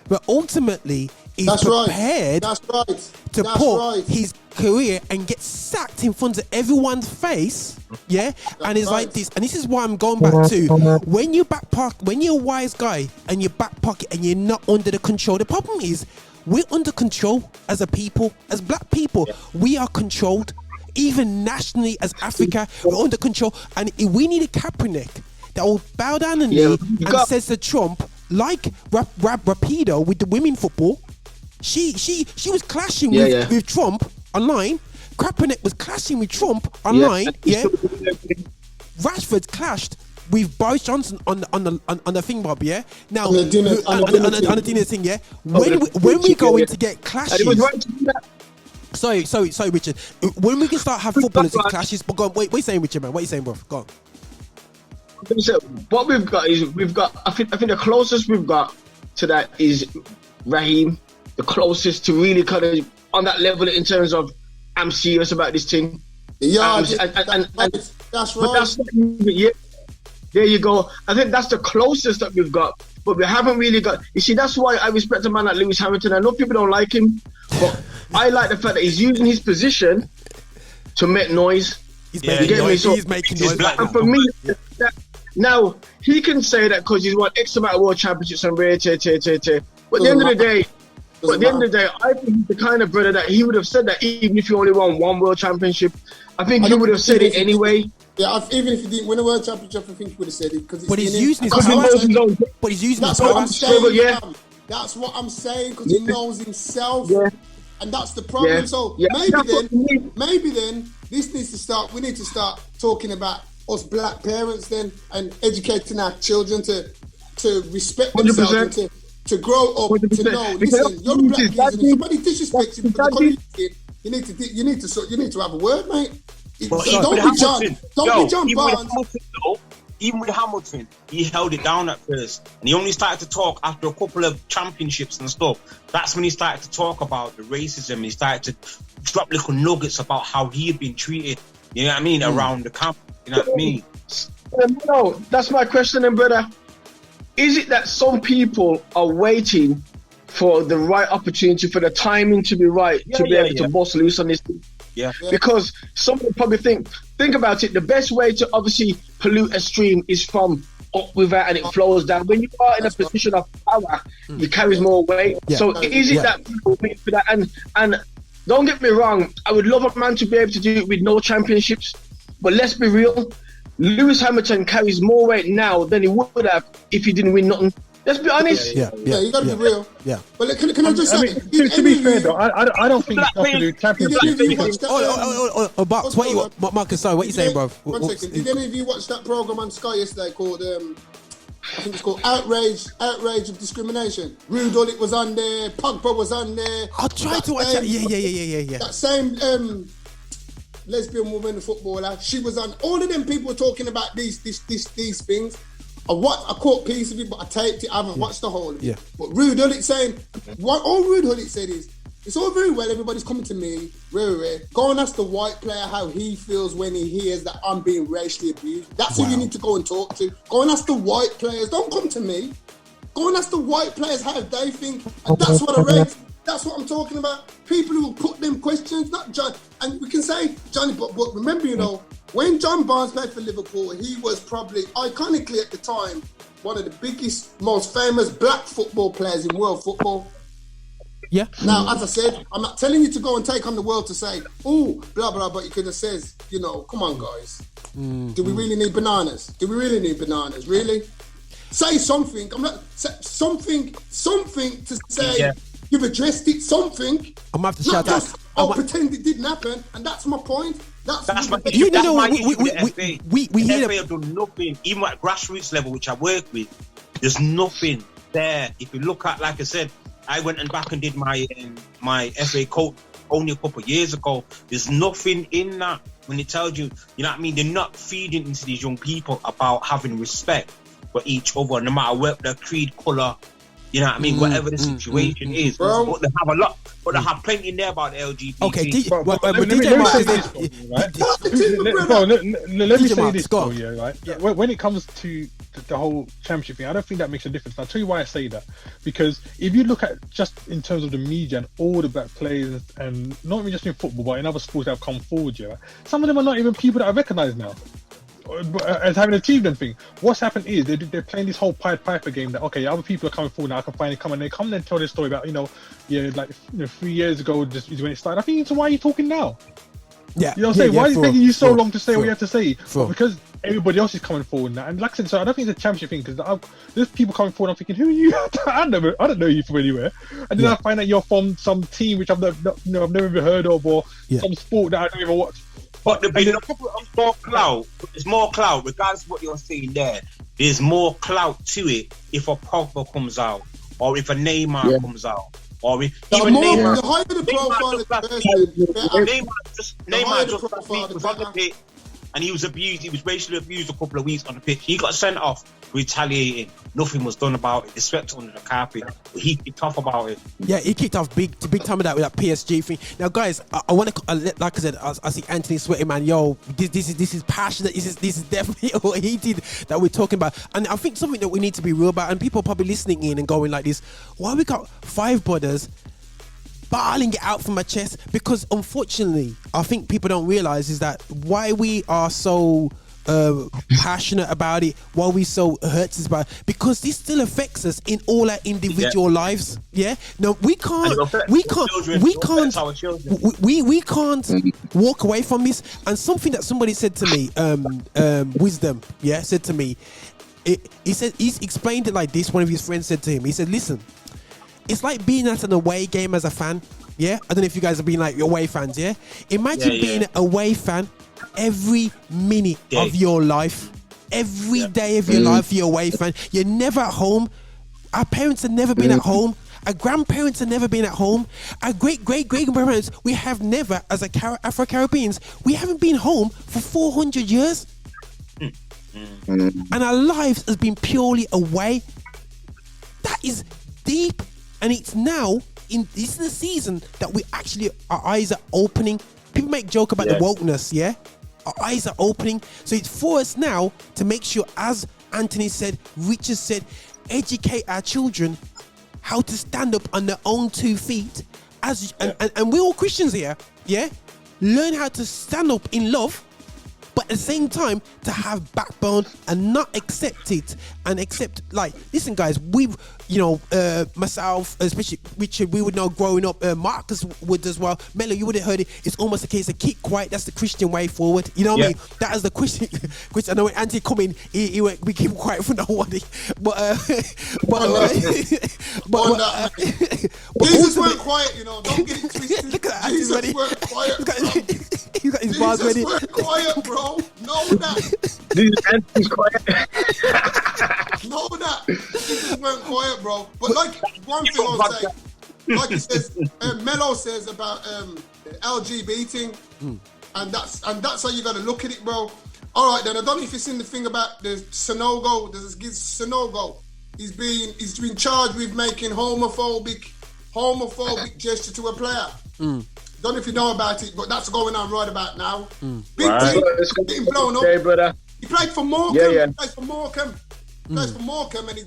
But ultimately, he's prepared to put his career and get sacked in front of everyone's face, yeah. And it's like this, and this is why I'm going back to when you're a wise guy and you're back pocket and you're not under the control. The problem is we're under control as a people, as black people. We are controlled, even nationally as Africa. We're under control, and we need a Kaepernick that will bow down the knee and says to Trump, like Rapido with the women football, she was clashing with Trump online. Kaepernick was clashing with Trump online. Rashford clashed with Boris Johnson on the thing, Bob. Yeah. Now on the dinner thing. Yeah. When we go in to get clashes. Sorry, Richard. When we can start having footballers in clashes, but go on, what are you saying, Richard, man? What are you saying, bro? Go on. What we've got, I think the closest we've got to that is Raheem, the closest to really kind of on that level in terms of I'm serious about this thing. Yeah, that's right. But that's not even, there you go. I think that's the closest that we've got, but we haven't really got. You see, that's why I respect a man like Lewis Hamilton. I know people don't like him, but I like the fact that he's using his position to make noise. He's making noise. And for me, now he can say that because he's won X amount of world championships and but at the end of the day, I think he's the kind of brother that he would have said that even if he only won one world championship, I think he would have said it anyway. Yeah, even if he didn't win a world championship, I think he would have said it but he's using his power. But he's using his power. That's what I'm saying because he knows himself, and that's the problem. Yeah. So maybe then this needs to start. We need to start talking about us black parents then and educating our children to respect themselves 100%. And to grow up 100%. To know. Listen, you're a black kid, and if somebody disrespects you because you need to have a word, mate. Don't be John Barnes. Even with Hamilton, he held it down at first, and he only started to talk after a couple of championships and stuff. That's when he started to talk about the racism. He started to drop little nuggets about how he had been treated. You know what I mean? Around the camp. You know what I mean? No, that's my question, then, brother. Is it that some people are waiting for the right opportunity, for the timing to be right, to be able to bust loose on this thing? Yeah. Because some will probably think about it, the best way to obviously pollute a stream is from up with it and it flows down. When you are in a position of power, it carries more weight. Yeah. So is it that people wait for that? And don't get me wrong, I would love a man to be able to do it with no championships. But let's be real, Lewis Hamilton carries more weight now than he would have if he didn't win nothing. Let's be honest. Yeah, you got to be real. Yeah. But can I just say, to be fair though, I don't think it's got to do championships. Marcus, Marcus, sorry, what are you saying, bro? 1 second. Did any of you watch that program on Sky yesterday called I think it's called Outrage of Discrimination? Ruud Gullit was on there, Pogba was on there. I'll try to watch that. Yeah. That same lesbian woman footballer, she was on. All of them people were talking about these things. I caught a piece of it, but I taped it. I haven't watched the whole of it. Yeah. But Ruud Gullit saying, all Ruud Gullit said is, it's all very well, everybody's coming to me, go and ask the white player how he feels when he hears that I'm being racially abused. That's who you need to go and talk to. Go and ask the white players, don't come to me. Go and ask the white players how they think. And that's what I rate. That's what I'm talking about. People who put them questions, not John. And we can say, Johnny, but remember, you know, when John Barnes played for Liverpool, he was probably, iconically at the time, one of the biggest, most famous black football players in world football. Yeah. Now, as I said, I'm not telling you to go and take on the world to say, oh, blah, blah, but you could have said, you know, come on, guys. Do we really need bananas? Do we really need bananas? Really? Say something. I'm not, something to say. Yeah. You've addressed it, something. I'm going to have to shout out. Pretend it didn't happen. And that's my point. That's my issue. That's my issue with the FA. We hear FA have done nothing, even at grassroots level, which I work with. There's nothing there. If you look at, like I said, I went and back and did my FA coach only a couple of years ago. There's nothing in that when it tells you, you know what I mean? They're not feeding into these young people about having respect for each other, no matter what their creed, colour, you know what I mean? Whatever the situation is. Bro. But they have a lot, but they have plenty in there about the LGBT. Okay, DJ Marx, let me say this for you, right? Yeah. When it comes to the whole championship thing, I don't think that makes a difference. I'll tell you why I say that. Because if you look at just in terms of the media and all the black players, and not even just in football, but in other sports that have come forward, yeah, some of them are not even people that I recognise now as having achieved anything. What's happened is they're playing this whole Pied Piper game that, okay, other people are coming forward now, I can finally come, and they come and tell their story about, 3 years ago just is when it started. I think, so why are you talking now? Yeah. You know what I'm saying? Why is it taking you so long to say what you have to say? But because everybody else is coming forward now. And like I said, so I don't think it's a championship thing, because there's people coming forward, I'm thinking, who are you? I don't know you from anywhere. And then I find out you're from some team which I've never even heard of, or some sport that I don't even watch. But there's more clout, regardless of what you're saying there. There's more clout to it if a Pogba comes out, or if a Neymar comes out, or if even Neymar. The higher the profile of the person, Neymar just last week was on the pitch, and he was abused. He was racially abused a couple of weeks on the pitch. He got sent off for retaliating. Nothing was done about it. They swept under the carpet. But he kicked off about it. Yeah, he kicked off big time with that PSG thing. Now, guys, I want to, like I said, I see Anthony sweating, man. Yo, this is passionate. This is definitely what he did that we're talking about. And I think something that we need to be real about, and people are probably listening in and going like this, why we got 5 brothers bawling it out from my chest? Because unfortunately, I think people don't realize is that why we are so passionate about it, why we so hurt about it, because this still affects us in all our individual lives. Yeah, no, we can't walk away from this. And something that somebody said to me, Wisdom, said to me, he's explained it like this. One of his friends said to him, he said, listen, it's like being at an away game as a fan. Yeah, I don't know if you guys have been like away fans. Yeah, imagine being an away fan every minute of your life, every day of your life. You're away fan. You're never at home. Our parents have never been at home. Our grandparents have never been at home. Our great grandparents, we have never, as Afro-Caribbeans, we haven't been home for 400 years, and our lives has been purely away. That is deep. And it's now, this is the season that we actually, our eyes are opening. People make joke about the wokeness, Our eyes are opening. So it's for us now to make sure, as Anthony said, Richard said, educate our children how to stand up on their own 2 feet. And we're all Christians here, Learn how to stand up in love, but at the same time to have backbone and not accept it, and accept, like, listen guys, we've, myself, especially Richard, we would know growing up, Marcus would as well, Mello, you would have heard it, it's almost a case of keep quiet. That's the Christian way forward, you know what I mean? That is the Christian. I know when Anthony come in, he went, we keep quiet for nobody, Jesus weren't quiet, don't get it twisted. Look at Jesus weren't quiet. He's got his bars ready. Jesus weren't quiet, bro. Know that. Anthony's quiet. Know that. Jesus weren't quiet, bro. But like one thing I'll say, like it says, Mello says about LGBT, and that's how you gotta look at it, bro. All right, then I don't know if you've seen the thing about the Sonogo. There's Sonogo. He's been charged with making homophobic gesture to a player. Don't know if you know about it, but that's going on right about now. Big team getting blown up. He played for Morecambe. Plays for Morecambe, and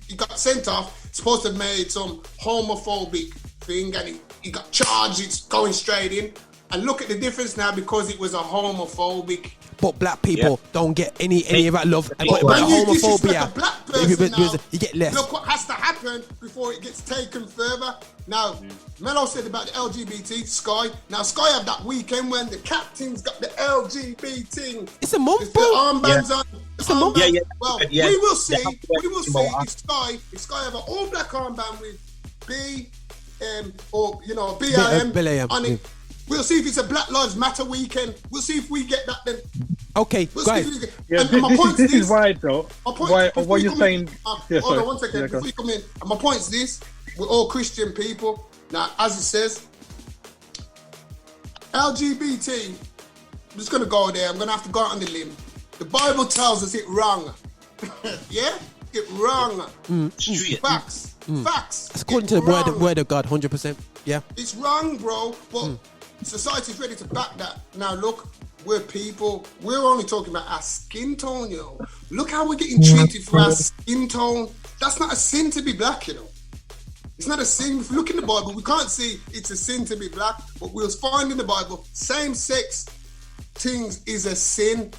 he got sent off. Supposed to have made some homophobic thing, and he got charged. It's going straight in. And look at the difference now because it was a homophobic. But black people don't get any of that love. But homophobia, black person now, you get less. Look what has to happen before it gets taken further. Now, Mello said about the LGBT, Sky. Now, Sky had that weekend when the captain's got the LGBT. It's a month, bro. The armbands on. It's a month. Yeah. Well, we will see. We will see if Sky have an all-black armband with B, or BLM on it. We'll see if it's a Black Lives Matter weekend. We'll see if we get that then. Okay, guys. This is why, though. What you're saying. Hold on 1 second before you come in. And my point's this: we're all Christian people. Now, as it says, LGBT. I'm just gonna go there. I'm gonna have to go out on the limb. The Bible tells us it wrong. Yeah, it wrong. Facts. Facts. It's according to the word of God, 100%. Yeah. It's wrong, bro. But society's ready to back that. Now look, we're people. We're only talking about our skin tone, you know. Look how we're getting treated for our skin tone. That's not a sin to be black, you know. It's not a sin. If you look in the Bible, we can't see it's a sin to be black, but we'll find in the Bible same-sex things is a sin.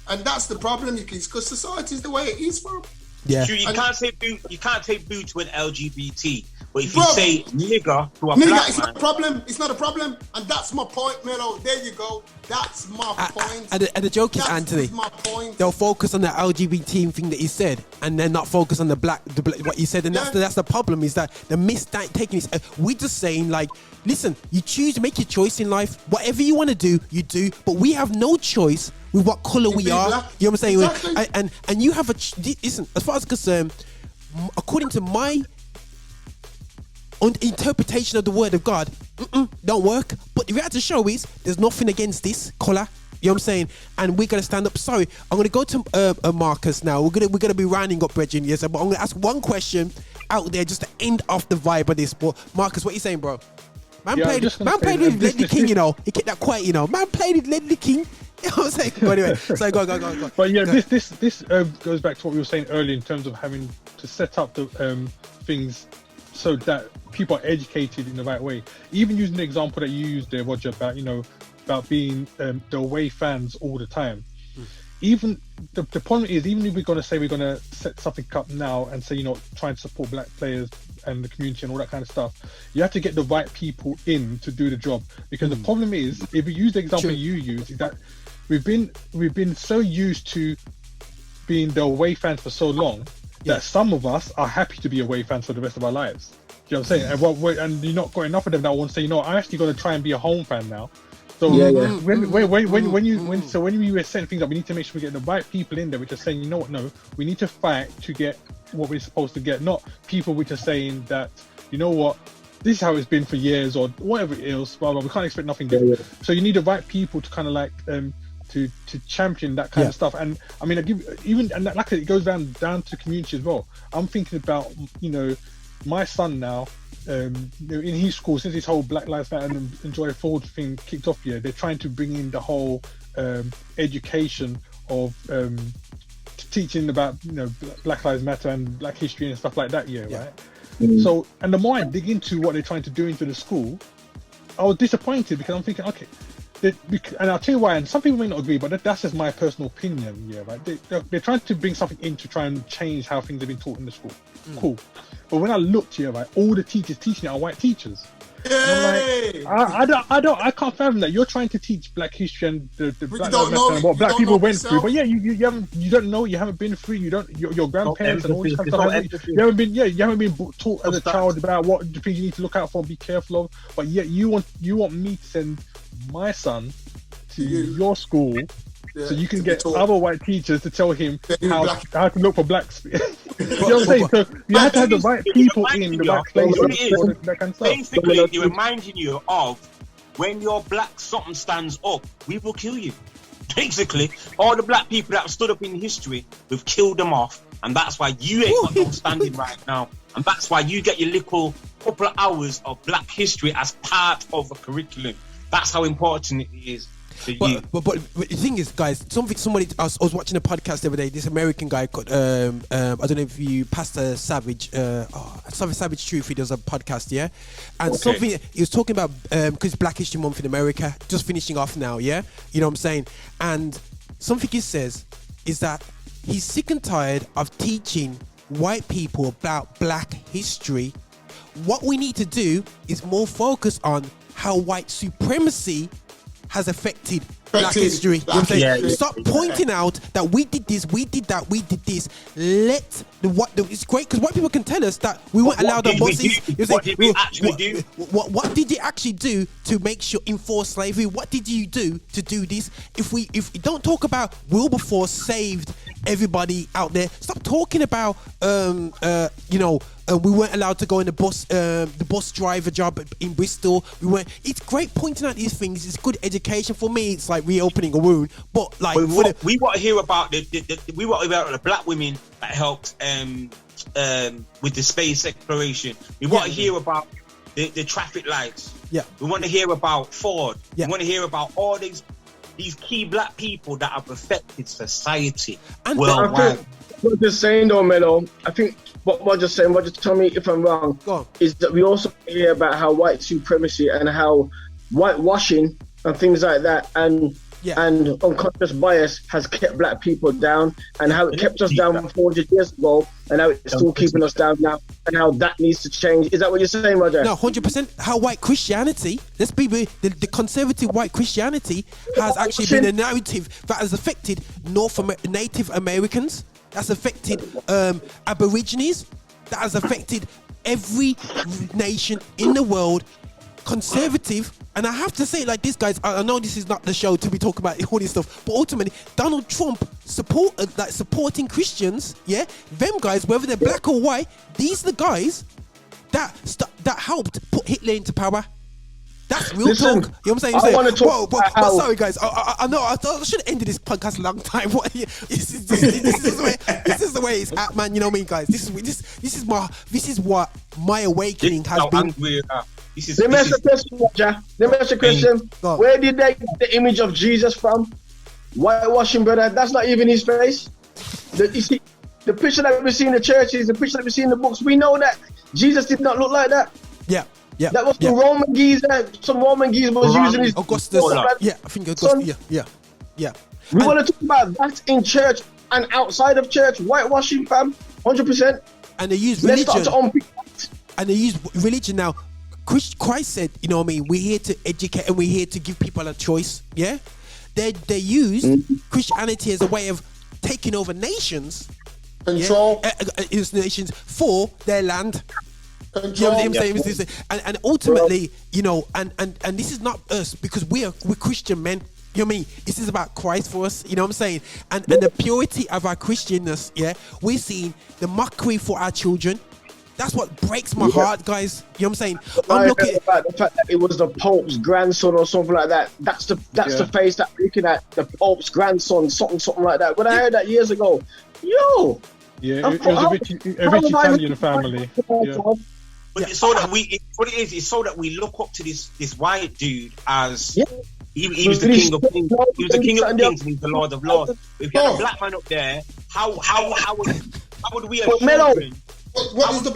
And that's the problem, because society is the way it is, bro. Yeah. You can't say boo. You can't say boo to an LGBT, but if you say nigger to a black it's man, not a problem. It's not a problem, and that's my point, Mello. There you go. That's my point. And the joke is, Anthony, my point. They'll focus on the LGBT thing that he said, and then not focus on the black what he said, and that's the problem. Is that the taking is we're just saying, like, listen, you choose, make your choice in life. Whatever you want to do, you do, but we have no choice with what color we are. Black. You know what I'm saying? Exactly. And you have listen, as far as concerned, according to my interpretation of the word of God, don't work. But the reality show is there's nothing against this color. You know what I'm saying? And we're gonna stand up. Sorry, I'm gonna go to Marcus now. We're gonna be rounding up, Bridget. Yes, but I'm gonna ask one question out there just to end off the vibe of this. But Marcus, what you saying, bro? Man played with Ledley King, you know. He kept that quiet, you know. Man played with Ledley King. You know what I'm saying? But anyway, so go. But yeah, this goes back to what we were saying earlier in terms of having to set up the things so that people are educated in the right way. Even using the example that you used there, Roger, about being the away fans all the time. Even the problem is, even if we're going to say we're going to set something up now and say, try and support black players and the community and all that kind of stuff, you have to get the right people in to do the job. Because the problem is, if we use the example you use, is that we've been so used to being the away fans for so long that some of us are happy to be away fans for the rest of our lives. You know what I'm saying? And you're not got enough of them that want to say, I'm actually going to try and be a home fan now. So when we were setting things up, we need to make sure we get the right people in there which are saying, no, we need to fight to get what we're supposed to get, not people which are saying that, this is how it's been for years or whatever it is, blah, blah, we can't expect nothing different. So you need the right people to kind of like to champion that kind of stuff. And I mean, it goes down to community as well. I'm thinking about, my son now, in his school, since this whole Black Lives Matter and Enjoy Forward thing kicked off here, they're trying to bring in the whole education of teaching about Black Lives Matter and Black history and stuff like that. Right. So, and the more I dig into what they're trying to do into the school, I was disappointed because I'm thinking, okay, and I'll tell you why. And some people may not agree, but that's just my personal opinion. Right. They're trying to bring something in to try and change how things have been taught in the school. Cool. But when I looked here, right, all the teachers teaching it are white teachers. And I'm like, I can't fathom that. You're trying to teach Black history and the Black Lives Matter and what Black people went through. But you don't know, you haven't been through, your grandparents and all this kind of stuff. You haven't been taught as a child about what the things you need to look out for and be careful of. But yet you want me to send my son to your school. So you can get other white teachers to tell him how to look for blacks. You know what I'm saying? So you have to have the right people in the right places for that kind of stuff. Basically, you're reminding you of when your black something stands up, we will kill you. Basically, all the black people that have stood up in history, we've killed them off. And that's why you ain't got no standing right now. And that's why you get your little couple of hours of black history as part of the curriculum. That's how important it is. But the thing is, guys, somebody I was watching a podcast the other day. This American guy called I don't know if you Pastor Savage, Savage Truth. He does a podcast, yeah, and something he was talking about because Black History Month in America just finishing off now, yeah. You know what I'm saying? And something he says is that he's sick and tired of teaching white people about Black history. What we need to do is more focus on how white supremacy has affected Black history. You know what I'm saying? Stop pointing out that we did this, we did that, we did this. It's great because white people can tell us that we weren't allowed our bosses. What did we actually do? What did you actually do to make sure enforce slavery? What did you do to do this? If we don't talk about Wilberforce saved everybody out there, stop talking about we weren't allowed to go in the bus driver job in Bristol. It's great pointing out these things. It's good education for me. It's like reopening a wound. But like we want to hear about the black women that helped with the space exploration. We want to hear about the traffic lights. Yeah. We want to hear about Ford. Yeah. We want to hear about all these key black people that have affected society worldwide. What you're saying though, Mello, I think what we're just saying, just tell me if I'm wrong, is that we also hear about how white supremacy and how whitewashing and things like that and unconscious bias has kept black people down, and how it kept us down 400 years ago and how it's still keeping us down now, and how that needs to change. Is that what you're saying, Roger? No, 100%. How white Christianity, the conservative white Christianity has actually been a narrative that has affected Native Americans, that's affected Aborigines, that has affected every nation in the world. Conservative, and I have to say like this, guys, I know this is not the show to be talking about all this stuff, but ultimately Donald Trump supporting Christians, them guys, whether they're black or white, these are the guys that helped put Hitler into power. That's real talk. You know what I'm saying? I want to talk but sorry guys, I know I should have ended this podcast a long time. This is the way it's at, man. You know what I mean, guys? This is what my awakening has been. Let me ask you a question, Roger. Let me ask you a question. Where did they get the image of Jesus from? Whitewashing, brother. That's not even his face. You see, the picture that we see in the churches, the picture that we see in the books, we know that Jesus did not look like that. Yeah. Yeah, that was the Roman geezer. Some Roman geezer was using his Augustus. Yeah, I think Augustus. Yeah. We want to talk about that in church and outside of church. Whitewashing, fam, 100%. And they use religion. Let's start to unpick that. And they use religion now. Christ said, you know what I mean, we're here to educate and we're here to give people a choice. Yeah, they use Christianity as a way of taking over nations, control nations for their land. You know what I'm saying? And ultimately, you know, and this is not us, because we're Christian men. You know what I mean? This is about Christ for us. You know what I'm saying? And the purity of our Christianness. Yeah, we're seeing the mockery for our children. That's what breaks my heart, guys. You know what I'm saying? I'm looking at the fact that it was the Pope's grandson or something like that. That's the face that we're looking at. The Pope's grandson, something like that. When I heard that years ago, it was a rich Italian family. But it's so that it's so that we look up to this white dude as he was the king of kings. He was the king of kings and he's the Lord of lords. If you had a black man up there, how would we as children? What is the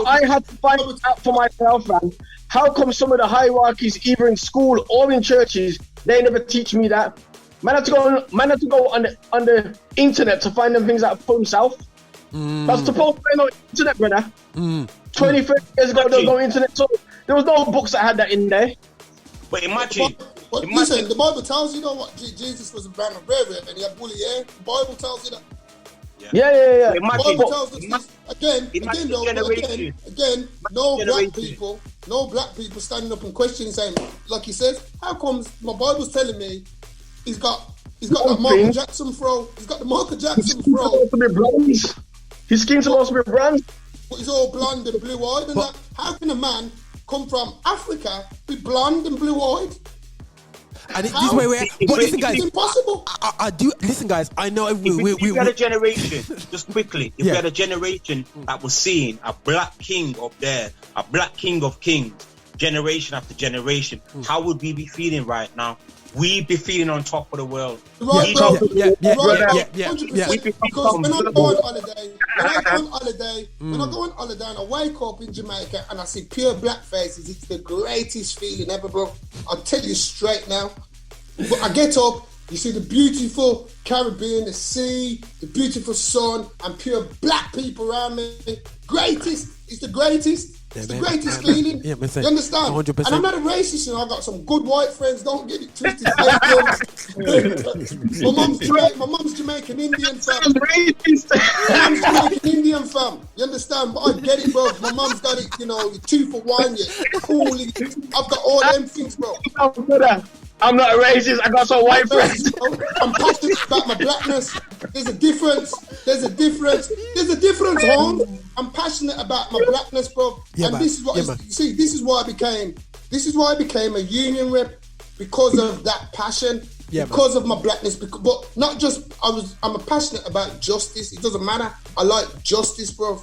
I had to find out for myself, man. How come some of the hierarchies, either in school or in churches, they never teach me that? Man had to go on the internet to find them things out for himself. That's supposed to be no internet, brother. 20, 30 years ago, there was no internet, so there was no books that had that in there. But imagine. Listen, the Bible tells you, what Jesus was a man of rare and he had woolly hair. The Bible tells you that. Yeah. The Bible tells us this. Again, no black people standing up and questioning, saying, like he says, how comes my Bible's telling me he's got that Michael Jackson throw. He's got the Michael Jackson throw. His skin's supposed to be bronze. But he's all blonde and blue-eyed and that. How can a man come from Africa be blonde and blue-eyed? And this is where we're at. But listen, guys, it's impossible. I do. Listen, guys, I know we had a generation, just quickly, if we had a generation that was seeing a black king up there, a black king of kings, generation after generation, how would we be feeling right now? We'd be feeling on top of the world. Right, bro. bro. Yeah. 100%. Because when I go on holiday, when I go on holiday and I wake up in Jamaica and I see pure black faces, it's the greatest feeling ever, bro. I'll tell you straight now. But I get up, you see the beautiful Caribbean, the sea, the beautiful sun, and pure black people around me. Greatest. It's the greatest. It's the greatest feeling. You understand? 100%. And I'm not a racist, you know. I've got some good white friends. Don't get it twisted. My mum's Jamaican Indian, fam. My mum's Jamaican Indian, fam. You understand? But I get it, bro. My mum's got it, you know, 2 for 1, cool. I've got all them things, bro. I'm not a racist. I got some white friends. I'm passionate about my blackness. There's a difference. Home. I'm passionate about my blackness, bro. This is what this is why I became a union rep, because of that passion. Because of my blackness. But not just I'm passionate about justice. It doesn't matter. I like justice, bro.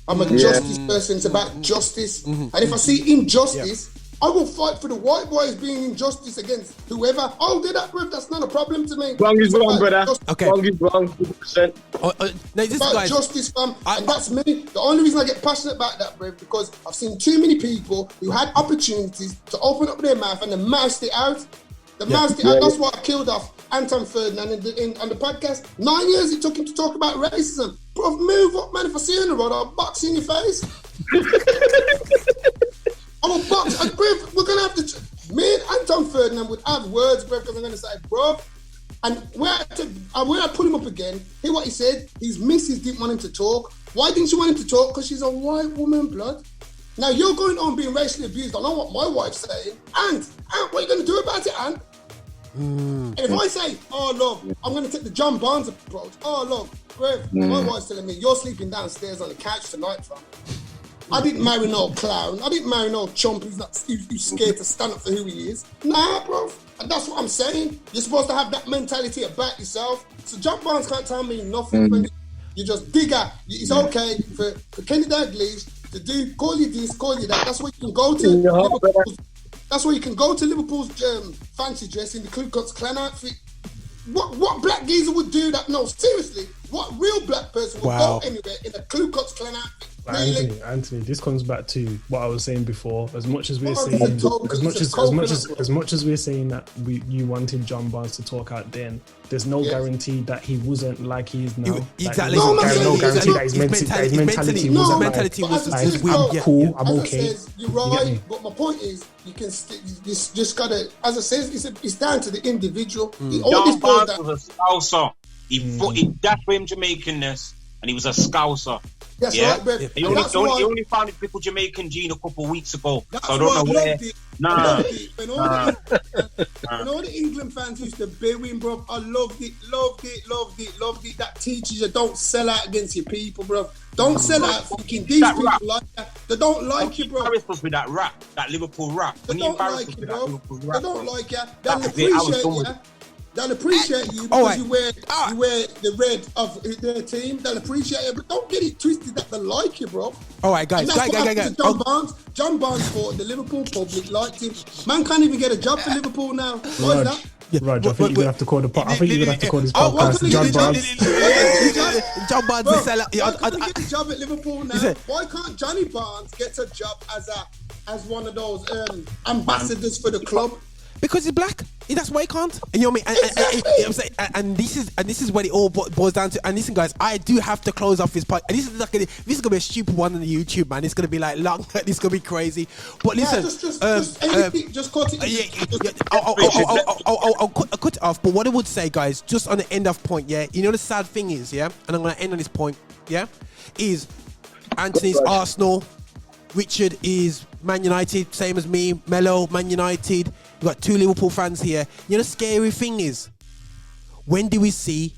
I'm a justice person. It's about justice. And if I see injustice, I will fight for the white boys being injustice against whoever. I'll do that, bro. That's not a problem to me. Wrong is wrong, brother. Okay. Wrong is wrong, 100%. This about guys, justice, fam. And that's me. The only reason I get passionate about that, bro, because I've seen too many people who had opportunities to open up their mouth and they mouthed it out. That's why I killed off Anton Ferdinand on the podcast. 9 years it took him to talk about racism. Bro, move up, man. If I see you on the road, I'll box you in your face. I'm a box. We're going to have to... Me and Anton Ferdinand would have words, bro, because I'm going to say, bro... And where I put him up again, hear what he said? His missus didn't want him to talk. Why didn't she want him to talk? Because she's a white woman, blood. Now, you're going on being racially abused. I know what my wife's saying. Aunt, what are you going to do about it, Aunt? And if I say, oh, look, I'm going to take the John Barnes approach. Oh, look, Greg, my wife's telling me, you're sleeping downstairs on the couch tonight, fam. I didn't marry no clown. I didn't marry no chump who's scared to stand up for who he is. Nah, bro. And that's what I'm saying. You're supposed to have that mentality about yourself. So John Barnes can't tell me nothing. When you just dig out. It's okay for Kenny Dalglish to call you this, call you that. That's what you can go to. Liverpool's, that's where you can go to Liverpool's fancy dress in the Ku Klux Klan outfit. What black geezer would do that? No, seriously. What real black person would go anywhere in a Ku Klux Klan outfit? Anthony, this comes back to what I was saying before. As much as we're saying, as much as we're saying that you wanted John Barnes to talk out then, there's no guarantee that he wasn't like he is now. Exactly. No guarantee that his mentality was like, I'm cool, I'm okay. You're right, but my point is, you just gotta, as I said, it's down to the individual. John Barnes was a scouser. That's where him Jamaicanness, and he was a scouser. That's right, bro. He only found his people Jamaican gene a couple of weeks ago. So I don't know where. When all the England fans used to bury him, bro, I loved it. That teaches you don't sell out against your people, bro. Don't sell out thinking these people like that. They don't like you, bro. Embarrass us with that rap, that Liverpool rap. They don't like you, bro. They don't like you. They'll appreciate you. They'll appreciate you because you wear the red of their team. They'll appreciate it, but don't get it twisted that they like you, bro. All right, guys. John Barnes thought the Liverpool public liked him. Man can't even get a job for Liverpool now. What is that? Raj, I think you're gonna have to call this podcast John Barnes. John Barnes is sell out. I couldn't get a job at Liverpool now. Why can't Johnny Barnes get a job as one of those ambassadors for the club? Because he's black. That's why he can't. And you know what I mean? And this is what it all boils down to. And listen, guys, I do have to close off this part. And this is gonna be a stupid one on the YouTube, man. It's gonna be like long. This is gonna be crazy. But listen, just cut it. I'll cut it off. But what I would say, guys, just on the end of point, you know the sad thing is, and I'm gonna end on this point, is Anthony's Arsenal, Richard is Man United, same as me, Mello, Man United. We've got 2 Liverpool fans here. You know the scary thing is, when do we see,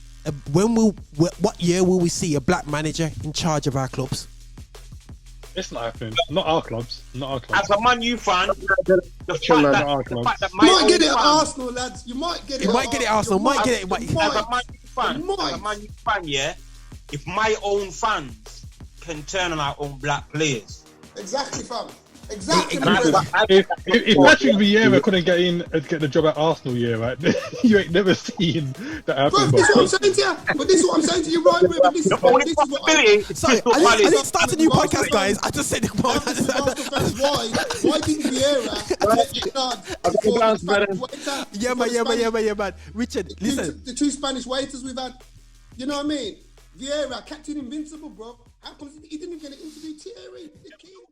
what year will we see a black manager in charge of our clubs? It's not happening. Not our clubs. As a Man U fan, you might get it at Arsenal, lads. You might get it at Arsenal. As a Man U fan, if my own fans can turn on our own black players. Exactly, fam. Exactly. If Patrick Vieira couldn't get the job at Arsenal, right? You ain't never seen that happen. Bro, this is what I'm saying to you. But this is what I'm saying to you, right? Bro, this is what Sorry, I didn't start a new podcast, guys. I just said why didn't Vieira Yeah, man. Richard, listen. The two Spanish waiters we've had. You know what I mean? Vieira, Captain Invincible, bro. How come he didn't even get an interview? Thierry, the king.